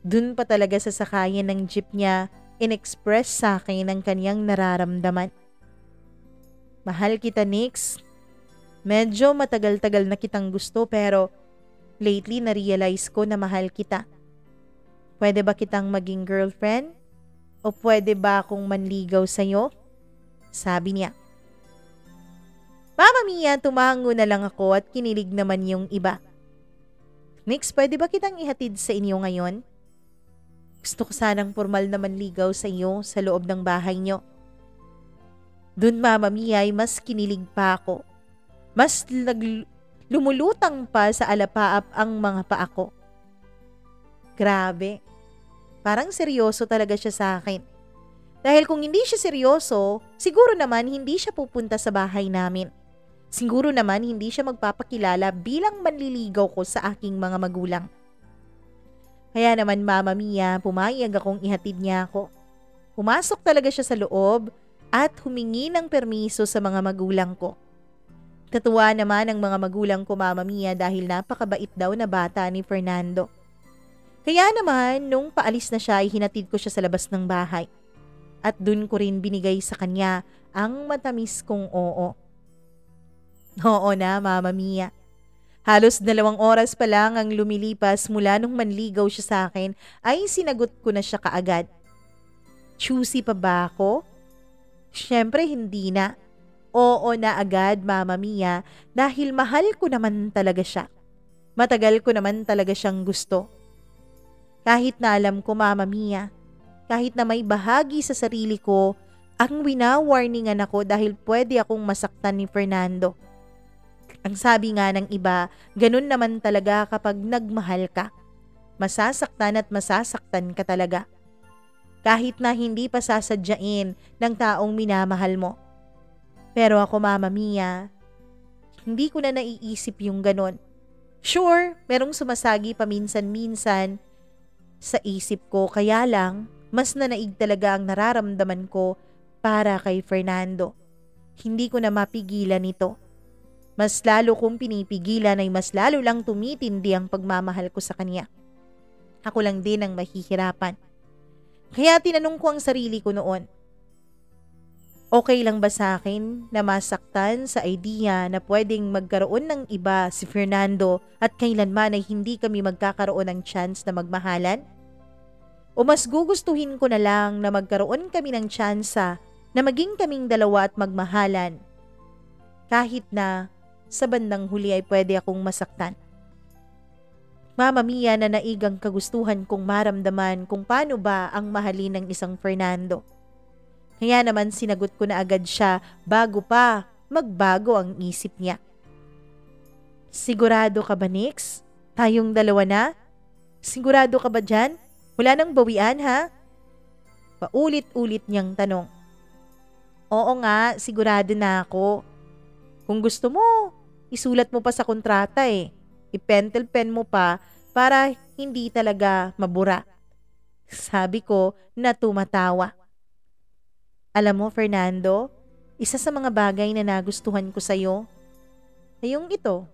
Dun pa talaga sa sakayan ng jeep niya, in-express sa akin ang kanyang nararamdaman. Mahal kita, Nix. Medyo matagal-tagal na kitang gusto pero lately na-realize ko na mahal kita. Pwede ba kitang maging girlfriend? O pwede ba akong manligaw sa'yo? Sabi niya. Mama Mia, tumango na lang ako at kinilig naman yung iba. Nix, pwede ba kitang ihatid sa inyo ngayon? Gusto ko sanang formal na manligaw sa iyo sa loob ng bahay niyo. Dun, Mama Mia, ay mas kinilig pa ako. Mas lumulutang pa sa alapaap ang mga paa ko. Grabe. Parang seryoso talaga siya sa akin. Dahil kung hindi siya seryoso, siguro naman hindi siya pupunta sa bahay namin. Siguro naman hindi siya magpapakilala bilang manliligaw ko sa aking mga magulang. Kaya naman, Mama Mia, pumayag akong ihatid niya ako. Pumasok talaga siya sa loob at humingi ng permiso sa mga magulang ko. Natuwa naman ang mga magulang ko, Mama Mia, dahil napakabait daw na bata ni Fernando. Kaya naman, nung paalis na siya, ay hinatid ko siya sa labas ng bahay. At dun ko rin binigay sa kanya ang matamis kong oo. Oo na, Mama Mia. Halos 2 oras pa lang ang lumilipas mula nung manligaw siya sa akin ay sinagot ko na siya kaagad. Choosy pa ba ako? Siyempre hindi na. Oo na agad, Mama Mia, dahil mahal ko naman talaga siya. Matagal ko naman talaga siyang gusto. Kahit na alam ko, Mama Mia, kahit na may bahagi sa sarili ko, ang wina-warningan ako dahil pwede akong masaktan ni Fernando. Ang sabi nga ng iba, ganun naman talaga kapag nagmahal ka. Masasaktan at masasaktan ka talaga. Kahit na hindi pa sasadyain ng taong minamahal mo. Pero ako, Mama Mia, hindi ko na naiisip yung ganun. Sure, merong sumasagi paminsan-minsan sa isip ko, kaya lang, mas nanaig talaga ang nararamdaman ko para kay Fernando. Hindi ko na mapigilan ito. Mas lalo kong pinipigilan ay mas lalo lang tumitindi ang pagmamahal ko sa kanya. Ako lang din ang mahihirapan. Kaya tinanong ko ang sarili ko noon, okay lang ba sa akin na masaktan sa idea na pwedeng magkaroon ng iba si Fernando at kailanman ay hindi kami magkakaroon ng chance na magmahalan? O mas gugustuhin ko na lang na magkaroon kami ng tsansa na maging kaming dalawa at magmahalan kahit na sa bandang huli ay pwede akong masaktan. Mama Mia, na naigang kagustuhan kong maramdaman kung paano ba ang mahalin ng isang Fernando. Kaya naman sinagot ko na agad siya bago pa magbago ang isip niya. Sigurado ka ba, Nix? Tayong dalawa na? Sigurado ka ba dyan? Wala nang bawian, ha? Paulit-ulit niyang tanong. Oo nga, sigurado na ako. Kung gusto mo, isulat mo pa sa kontrata eh. I-pentel pen mo pa para hindi talaga mabura. Sabi ko na tumatawa. Alam mo, Fernando, isa sa mga bagay na nagustuhan ko sa'yo ay yung ito.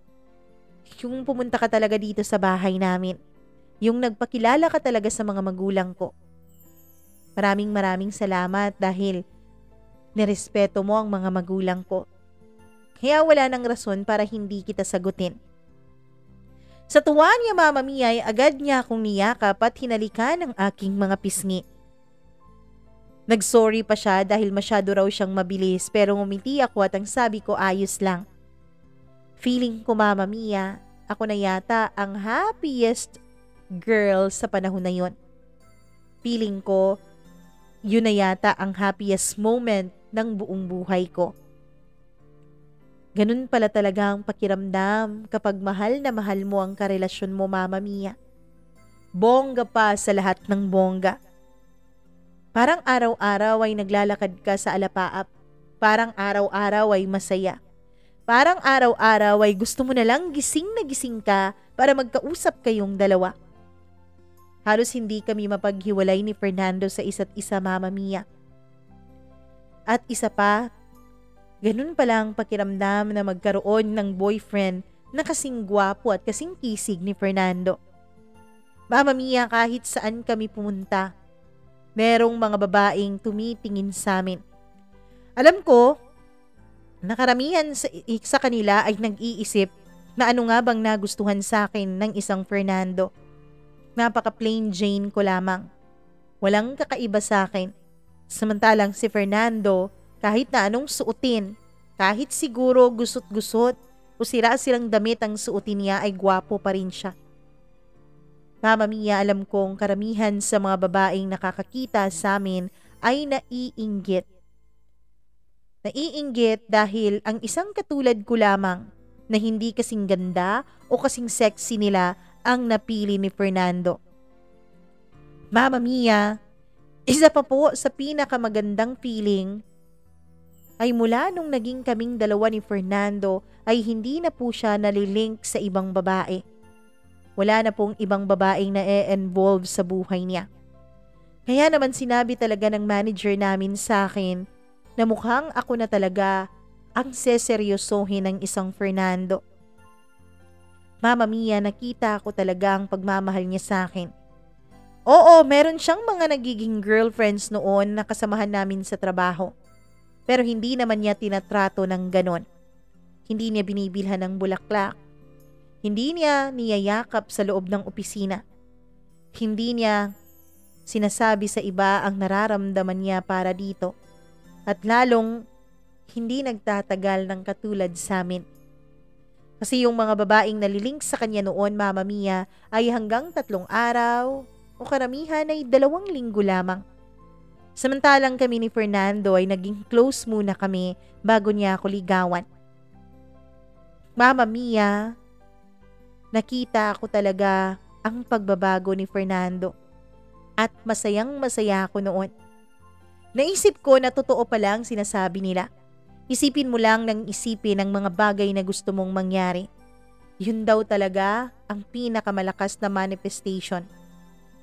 Yung pumunta ka talaga dito sa bahay namin. Yung nagpakilala ka talaga sa mga magulang ko. Maraming salamat dahil nirespeto mo ang mga magulang ko. Kaya wala nang rason para hindi kita sagutin. Sa tuwa niya, Mama Mia, ay agad niya akong niyakap at hinalikan ang aking mga pisngi. Nag-sorry pa siya dahil masyado raw siyang mabilis pero ngumiti ako at ang sabi ko ayos lang. Feeling ko, Mama Mia, ako na yata ang happiest girl sa panahon na yon. Feeling ko, yun na yata ang happiest moment ng buong buhay ko. Ganun pala talaga ang pakiramdam kapag mahal na mahal mo ang karelasyon mo, Mama Mia. Bongga pa sa lahat ng bongga. Parang araw-araw ay naglalakad ka sa alapaap. Parang araw-araw ay masaya. Parang araw-araw ay gusto mo na lang gising na gising ka para magkausap kayong dalawa. Halos hindi kami mapaghiwalay ni Fernando sa isa't isa, Mama Mia. At isa pa, ganun pala ang pakiramdam na magkaroon ng boyfriend na kasing gwapo at kasing kisig ni Fernando. Mama Mia, kahit saan kami pumunta, merong mga babaeng tumitingin sa amin. Alam ko, nakaramihan sa kanila ay nag-iisip na ano nga bang nagustuhan sa akin ng isang Fernando. Napaka plain Jane ko lamang. Walang kakaiba sa akin. Samantalang si Fernando, kahit na anong suotin, kahit siguro gusot-gusot o sira-sirang damit ang suotin niya ay gwapo pa rin siya. Mama Mia, alam kong karamihan sa mga babaeng nakakakita sa amin ay naiinggit. Naiinggit dahil ang isang katulad ko lamang na hindi kasing ganda o kasing sexy nila ang napili ni Fernando. Mama Mia, isa pa po sa pinakamagandang feeling ay mula nung naging kaming dalawa ni Fernando ay hindi na po siya nalilink sa ibang babae. Wala na pong ibang babaeng na-e-involve sa buhay niya. Kaya naman sinabi talaga ng manager namin sa akin na mukhang ako na talaga ang seseryosohin ng isang Fernando. Mama Mia, nakita ko talaga ang pagmamahal niya sa akin. Oo, meron siyang mga nagiging girlfriends noon na kasamahan namin sa trabaho. Pero hindi naman niya tinatrato ng ganon. Hindi niya binibilhan ng bulaklak. Hindi niya niyayakap sa loob ng opisina. Hindi niya sinasabi sa iba ang nararamdaman niya para dito. At lalong hindi nagtatagal ng katulad sa amin. Kasi yung mga babaeng nalilink sa kanya noon, Mama Mia, ay hanggang 3 araw o karamihan ay 2 linggo lamang. Samantalang kami ni Fernando ay naging close muna kami bago niya ako ligawan. Mama Mia, nakita ko talaga ang pagbabago ni Fernando at masayang-masaya ako noon. Naisip ko na totoo palang sinasabi nila. Isipin mo lang ng isipin ang mga bagay na gusto mong mangyari. Yun daw talaga ang pinakamalakas na manifestation.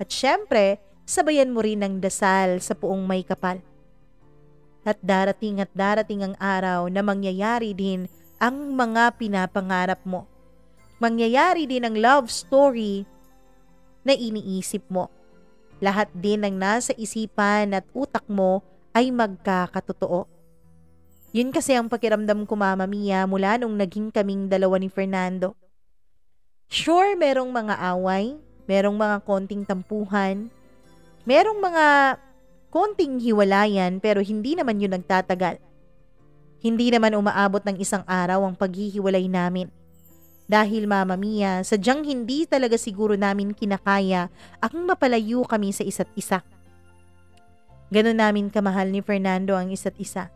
At syempre, sabayan mo rin ng dasal sa puong may kapal. At darating ang araw na mangyayari din ang mga pinapangarap mo. Mangyayari din ang love story na iniisip mo. Lahat din ng nasa isipan at utak mo ay magkakatotoo. Yun kasi ang pakiramdam ko, Mama Mia, mula nung naging kaming dalawa ni Fernando. Sure, merong mga away, merong mga konting tampuhan, merong mga konting hiwalayan pero hindi naman yun nagtatagal. Hindi naman umaabot ng 1 araw ang paghihiwalay namin. Dahil, Mama Mia, sadyang hindi talaga siguro namin kinakaya ang mapalayo kami sa isa't isa. Ganon namin kamahal ni Fernando ang isa't isa.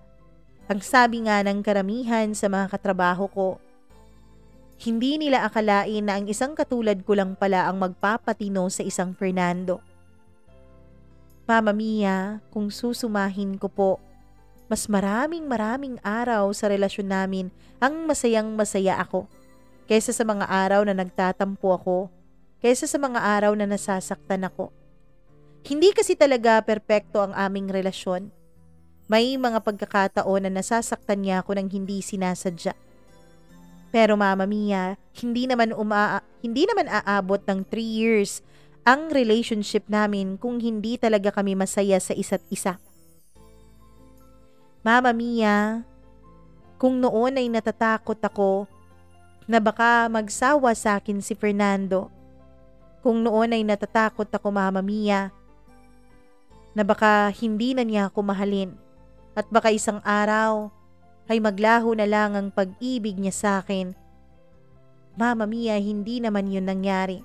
Ang sabi nga ng karamihan sa mga katrabaho ko, hindi nila akalain na ang isang katulad ko lang pala ang magpapatino sa isang Fernando. Mama Mia, kung susumahin ko po, mas maraming araw sa relasyon namin ang masayang-masaya ako kaysa sa mga araw na nagtatampo ako, kaysa sa mga araw na nasasaktan ako. Hindi kasi talaga perpekto ang aming relasyon. May mga pagkakataon na nasasaktan niya ako ng hindi sinasadya. Pero Mama Mia, hindi naman aabot ng 3 years ang relationship namin kung hindi talaga kami masaya sa isa't isa. Mama Mia, kung noon ay natatakot ako na baka magsawa sa akin si Fernando, kung noon ay natatakot ako Mama Mia, na baka hindi na niya ako mahalin at baka isang araw ay maglaho na lang ang pag-ibig niya sa akin. Mama Mia, hindi naman yun nangyari.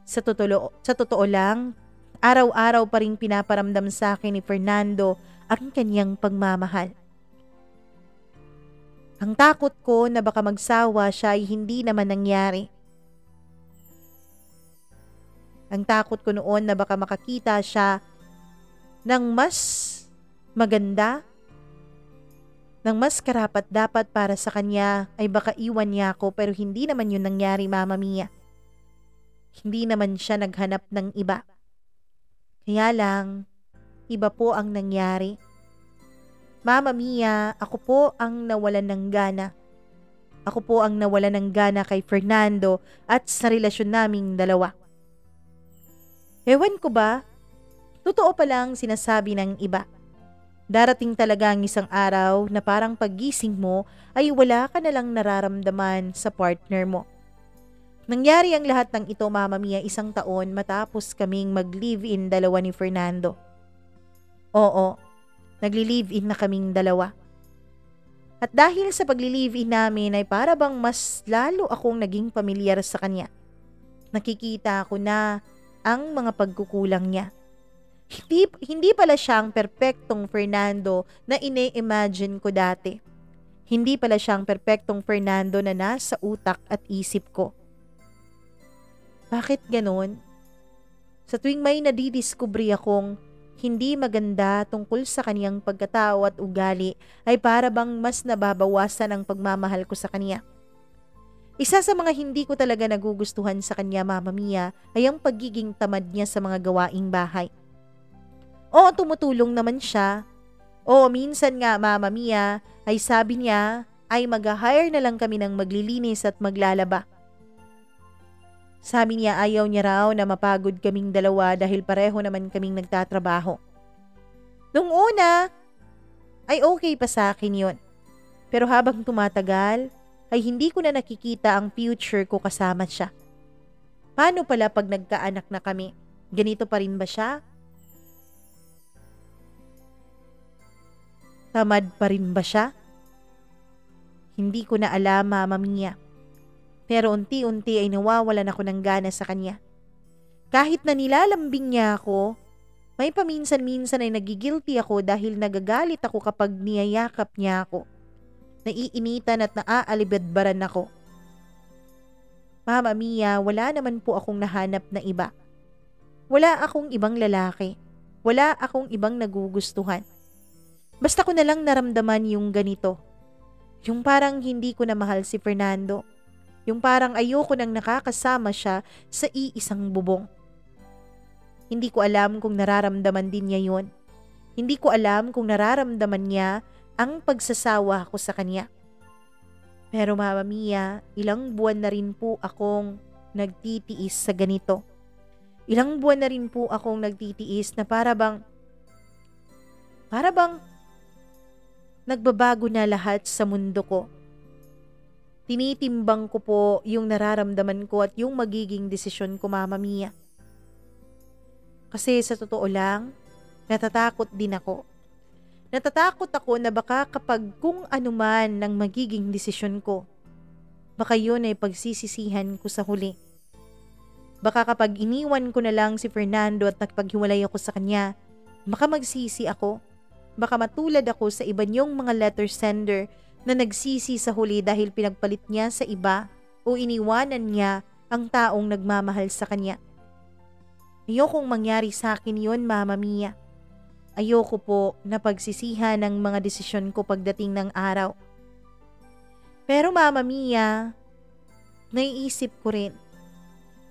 Sa totoo lang, araw-araw pa rin pinaparamdam sa akin ni Fernando ang kanyang pagmamahal. Ang takot ko na baka magsawa siya ay hindi naman nangyari. Ang takot ko noon na baka makakita siya ng mas maganda, ng mas karapat-dapat para sa kanya ay baka iwan niya ako, pero hindi naman yun nangyari Mama Mia. Hindi naman siya naghanap ng iba. Kaya lang, iba po ang nangyari. Mama Mia, ako po ang nawalan ng gana. Ako po ang nawalan ng gana kay Fernando at sa relasyon naming dalawa. Ewan ko ba, totoo palang sinasabi ng iba. Darating talaga ang isang araw na parang paggising mo ay wala ka na lang nararamdaman sa partner mo. Nangyari ang lahat ng ito Mama Mia 1 taon matapos kaming mag-live-in dalawa ni Fernando. Oo, nagli-live-in na kaming dalawa. At dahil sa pagli-live-in namin ay para bang mas lalo akong naging pamilyar sa kanya. Nakikita ko na ang mga pagkukulang niya. Hindi pala siyang perpektong Fernando na ine-imagine ko dati. Hindi pala siyang perpektong Fernando na nasa utak at isip ko. Bakit ganon? Sa tuwing may nadidiskubre akong hindi maganda tungkol sa kaniyang pagkatao at ugali, ay para bang mas nababawasan ang pagmamahal ko sa kaniya. Isa sa mga hindi ko talaga nagugustuhan sa kanya Mama Mia ay ang pagiging tamad niya sa mga gawaing bahay. Oo, tumutulong naman siya. Oo, minsan nga Mama Mia ay sabi niya ay mag-hire na lang kami ng maglilinis at maglalaba. Sabi niya ayaw niya raw na mapagod kaming dalawa dahil pareho naman kaming nagtatrabaho. Nung una ay okay pa sa akin yun. Pero habang tumatagal ay hindi ko na nakikita ang future ko kasama siya. Paano pala pag nagkaanak na kami? Ganito pa rin ba siya? Tamad pa rin ba siya? Hindi ko na alam Mama Mia. Pero unti-unti ay nawawalan ako ng gana sa kanya. Kahit na nilalambing niya ako, may paminsan-minsan ay nagigilty ako dahil nagagalit ako kapag niyayakap niya ako. Naiinitan at naaalibadbaran ako. Mama Mia, wala naman po akong nahanap na iba. Wala akong ibang lalaki. Wala akong ibang nagugustuhan. Basta ko na lang naramdaman yung ganito. Yung parang hindi ko na mahal si Fernando. Yung parang ayoko nang nakakasama siya sa iisang bubong. Hindi ko alam kung nararamdaman din niya yun. Hindi ko alam kung nararamdaman niya ang pagsasawa ko sa kanya. Pero Mama Mia, ilang buwan na rin po akong nagtitiis sa ganito. Ilang buwan na rin po akong nagtitiis na para bang nagbabago na lahat sa mundo ko. Tinitimbang ko po yung nararamdaman ko at yung magiging desisyon ko Mama Mia. Kasi sa totoo lang, natatakot din ako. Natatakot ako na baka kapag kung ano man ng magiging desisyon ko, baka yun ay pagsisisihan ko sa huli. Baka kapag iniwan ko na lang si Fernando at nagpaghiwalay ako sa kanya, Baka magsisi ako. Baka matulad ako sa iba niyong mga letter sender na nagsisi sa huli dahil pinagpalit niya sa iba o iniwanan niya ang taong nagmamahal sa kanya. Ayokong mangyari sa akin yun, Mama Mia. Ayoko po na pagsisihan ng mga desisyon ko pagdating ng araw. Pero Mama Mia, naiisip ko rin,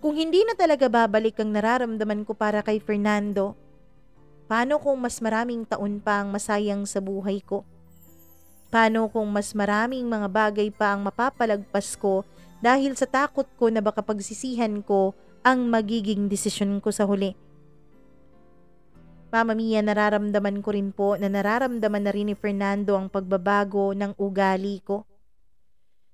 kung hindi na talaga babalik ang nararamdaman ko para kay Fernando, paano kung mas maraming taon pa ang masayang sa buhay ko? Paano kung mas maraming mga bagay pa ang mapapalagpas ko dahil sa takot ko na baka pagsisihan ko ang magiging desisyon ko sa huli? Mama Mia, nararamdaman ko rin po na nararamdaman na rin ni Fernando ang pagbabago ng ugali ko.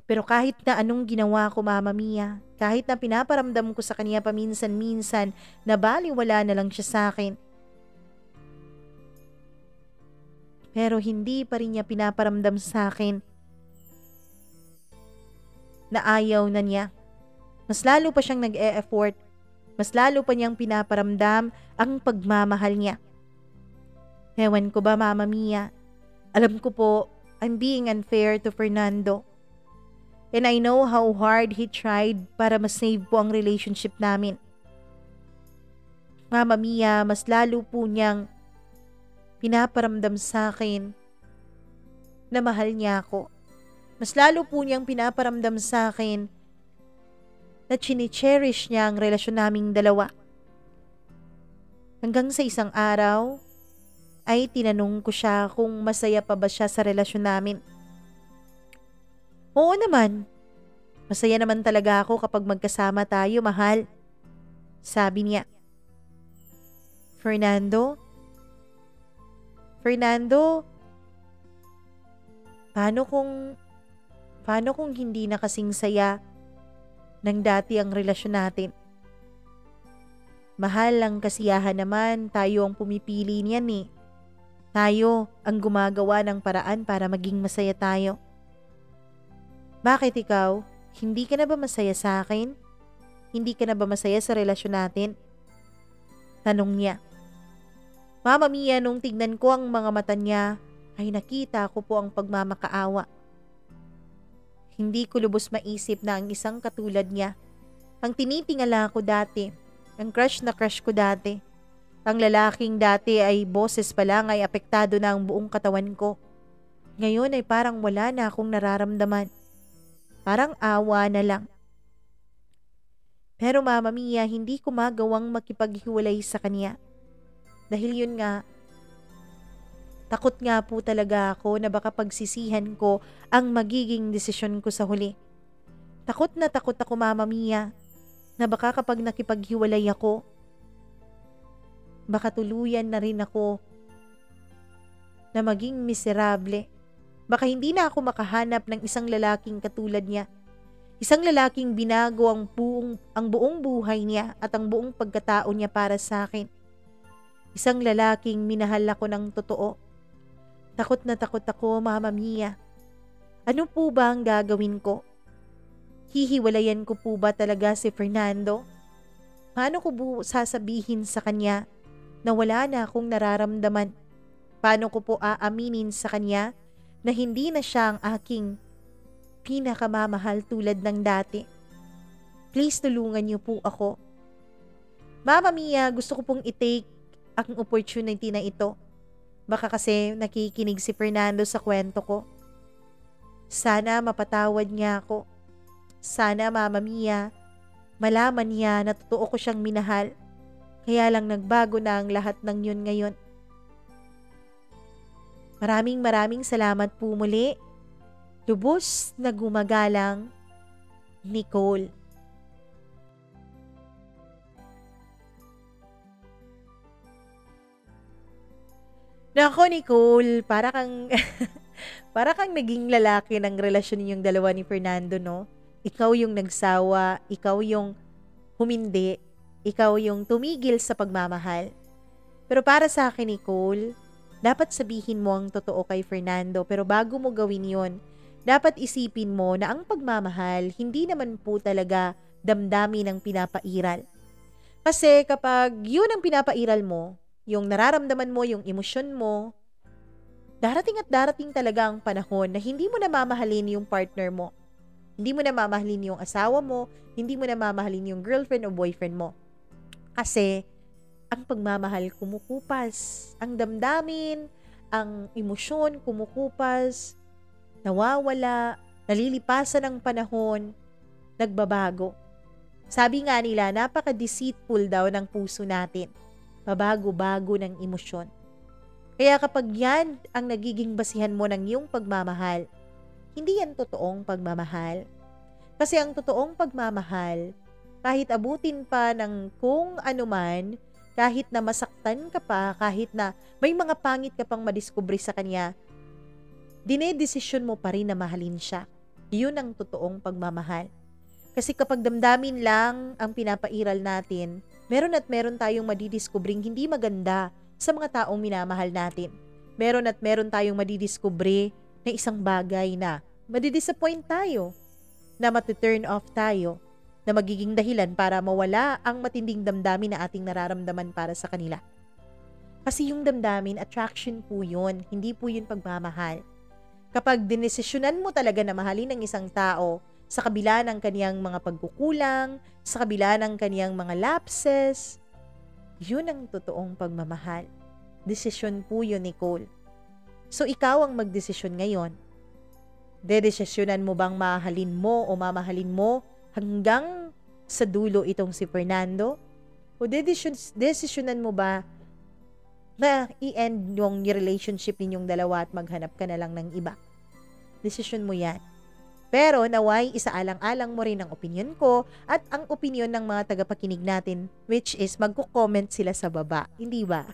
Pero kahit na anong ginawa ko, Mama Mia, kahit na pinaparamdam ko sa kanya paminsan-minsan na baliwala na lang siya sa akin, pero hindi pa rin niya pinaparamdam sa akin na ayaw na niya. Mas lalo pa siyang nag-e-effort, mas lalo pa niyang pinaparamdam ang pagmamahal niya. Ewan ko ba, Mama Mia, alam ko po, I'm being unfair to Fernando. And I know how hard he tried para masave po ang relationship namin. Mama Mia, mas lalo po niyang pinaparamdam sa akin na mahal niya ako. Mas lalo po niyang pinaparamdam sa akin na chini-cherish niya ang relasyon naming dalawa. Hanggang sa isang araw, ay tinanong ko siya kung masaya pa ba siya sa relasyon namin. Oo naman, masaya naman talaga ako kapag magkasama tayo, mahal. Sabi niya. Fernando, paano kung hindi na kasing saya ng dati ang relasyon natin? Mahal, ang kasiyahan naman, tayo ang pumipili niyan eh. Tayo ang gumagawa ng paraan para maging masaya tayo. Bakit ikaw? Hindi ka na ba masaya sa akin? Hindi ka na ba masaya sa relasyon natin? Tanong niya. Mama Mia, nung tignan ko ang mga mata niya, ay nakita ko po ang pagmamakaawa. Hindi ko lubos maisip na ang isang katulad niya, ang tinitingala ko dati, ang crush na crush ko dati, ang lalaking dati ay boses pa lang ay apektado na ang buong katawan ko. Ngayon ay parang wala na akong nararamdaman. Parang awa na lang. Pero Mama Mia, hindi ko magawang makipaghiwalay sa kanya. Dahil yun nga, takot nga po talaga ako na baka pagsisihan ko ang magiging desisyon ko sa huli. Takot na takot ako, Mama Mia, na baka kapag nakipaghiwalay ako, baka tuluyan na rin ako na maging miserable. Baka hindi na ako makahanap ng isang lalaking katulad niya. Isang lalaking binago ang buong buhay niya at ang buong pagkatao niya para sa akin. Isang lalaking minahal ako ng totoo. Takot na takot ako, Mama Mia. Ano po ba ang gagawin ko? Hihiwalayan ko po ba talaga si Fernando? Paano ko po sasabihin sa kanya na wala na akong nararamdaman? Paano ko po aaminin sa kanya na hindi na siya ang aking pinakamamahal tulad ng dati? Please tulungan niyo po ako. Mama Mia, gusto ko pong i-take ang opportunity na ito. Baka kasi nakikinig si Fernando sa kwento ko. Sana mapatawad niya ako. Sana, Mama Mia, malaman niya na totoo ko siyang minahal. Kaya lang nagbago na ang lahat ng yun ngayon. Maraming salamat po muli. Lubos na gumagalang, Nicole. Nako, Nicole, para kang para kang naging lalaki ng relasyon ninyong dalawa ni Fernando, no? Ikaw yung nagsawa, ikaw yung humindi, ikaw yung tumigil sa pagmamahal. Pero para sa akin, Nicole, dapat sabihin mo ang totoo kay Fernando, pero bago mo gawin yon, dapat isipin mo na ang pagmamahal hindi naman po talaga damdamin ng pinapairal. Kasi kapag yun ang pinapairal mo, yung nararamdaman mo, yung emosyon mo, darating at darating talaga ang panahon na hindi mo na mamahalin yung partner mo. Hindi mo na mamahalin yung asawa mo, hindi mo na mamahalin yung girlfriend o boyfriend mo. Kasi ang pagmamahal kumukupas, ang damdamin, ang emosyon kumukupas, nawawala, nalilipasan ng panahon, nagbabago. Sabi nga nila, napaka-deceitful daw ng puso natin. Pabago-bago ng emosyon. Kaya kapag yan ang nagiging basihan mo ng iyong pagmamahal, hindi yan totoong pagmamahal. Kasi ang totoong pagmamahal, kahit abutin pa ng kung anuman, kahit na masaktan ka pa, kahit na may mga pangit ka pang madiskubre sa kanya, dinedesisyon mo pa rin na mahalin siya. Yun ang totoong pagmamahal. Kasi kapag damdamin lang ang pinapairal natin, meron at meron tayong madidiskubring hindi maganda sa mga taong minamahal natin. Meron at meron tayong madidiskubre na isang bagay na madidisappoint tayo, na mati-turn off tayo, na magiging dahilan para mawala ang matinding damdamin na ating nararamdaman para sa kanila. Kasi yung damdamin, attraction po yun, hindi po yun pagmamahal. Kapag dinesisyonan mo talaga na mahalin ng isang tao sa kabila ng kaniyang mga pagkukulang, sa kabila ng kaniyang mga lapses, yun ang totoong pagmamahal. Desisyon po yun, Nicole. So, ikaw ang magdesisyon ngayon. Dedesisyonan mo bang mahalin mo o mamahalin mo hanggang sa dulo itong si Fernando? O desisyonan mo ba na i-end yung relationship ninyong dalawa at maghanap ka na lang ng iba? Desisyon mo yan. Pero naway isaalang-alang mo rin ang opinion ko at ang opinion ng mga tagapakinig natin, which is magko-comment sila sa baba. Hindi ba?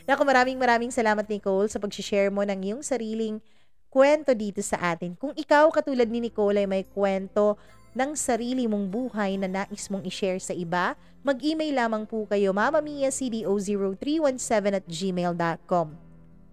Naku, maraming salamat, Nicole, sa pag-share mo ng iyong sariling kwento dito sa atin. Kung ikaw katulad ni Nicole ay may kwento ng sarili mong buhay na nais mong i-share sa iba, mag-email lamang po kayo mamamiacdo0317@gmail.com.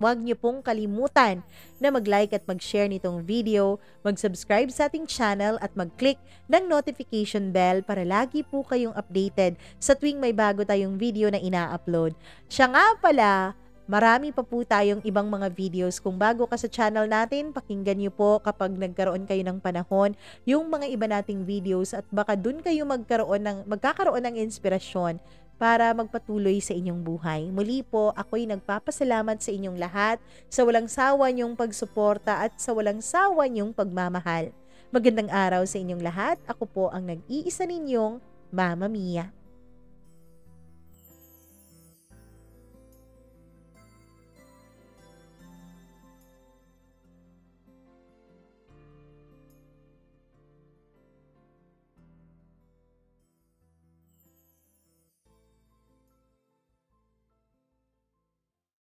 Huwag niyo pong kalimutan na mag-like at mag-share nitong video, mag-subscribe sa ating channel at mag-click ng notification bell para lagi po kayong updated sa tuwing may bago tayong video na ina-upload. Siya nga pala, marami pa po tayong ibang mga videos. Kung bago ka sa channel natin, pakinggan niyo po kapag nagkaroon kayo ng panahon yung mga iba nating videos at baka dun kayo magkakaroon ng inspirasyon para magpatuloy sa inyong buhay. Muli po, ako'y nagpapasalamat sa inyong lahat sa walang sawa niyong pagsuporta at sa walang sawa niyong pagmamahal. Magandang araw sa inyong lahat. Ako po ang nag-iisa ninyong Mama Mia.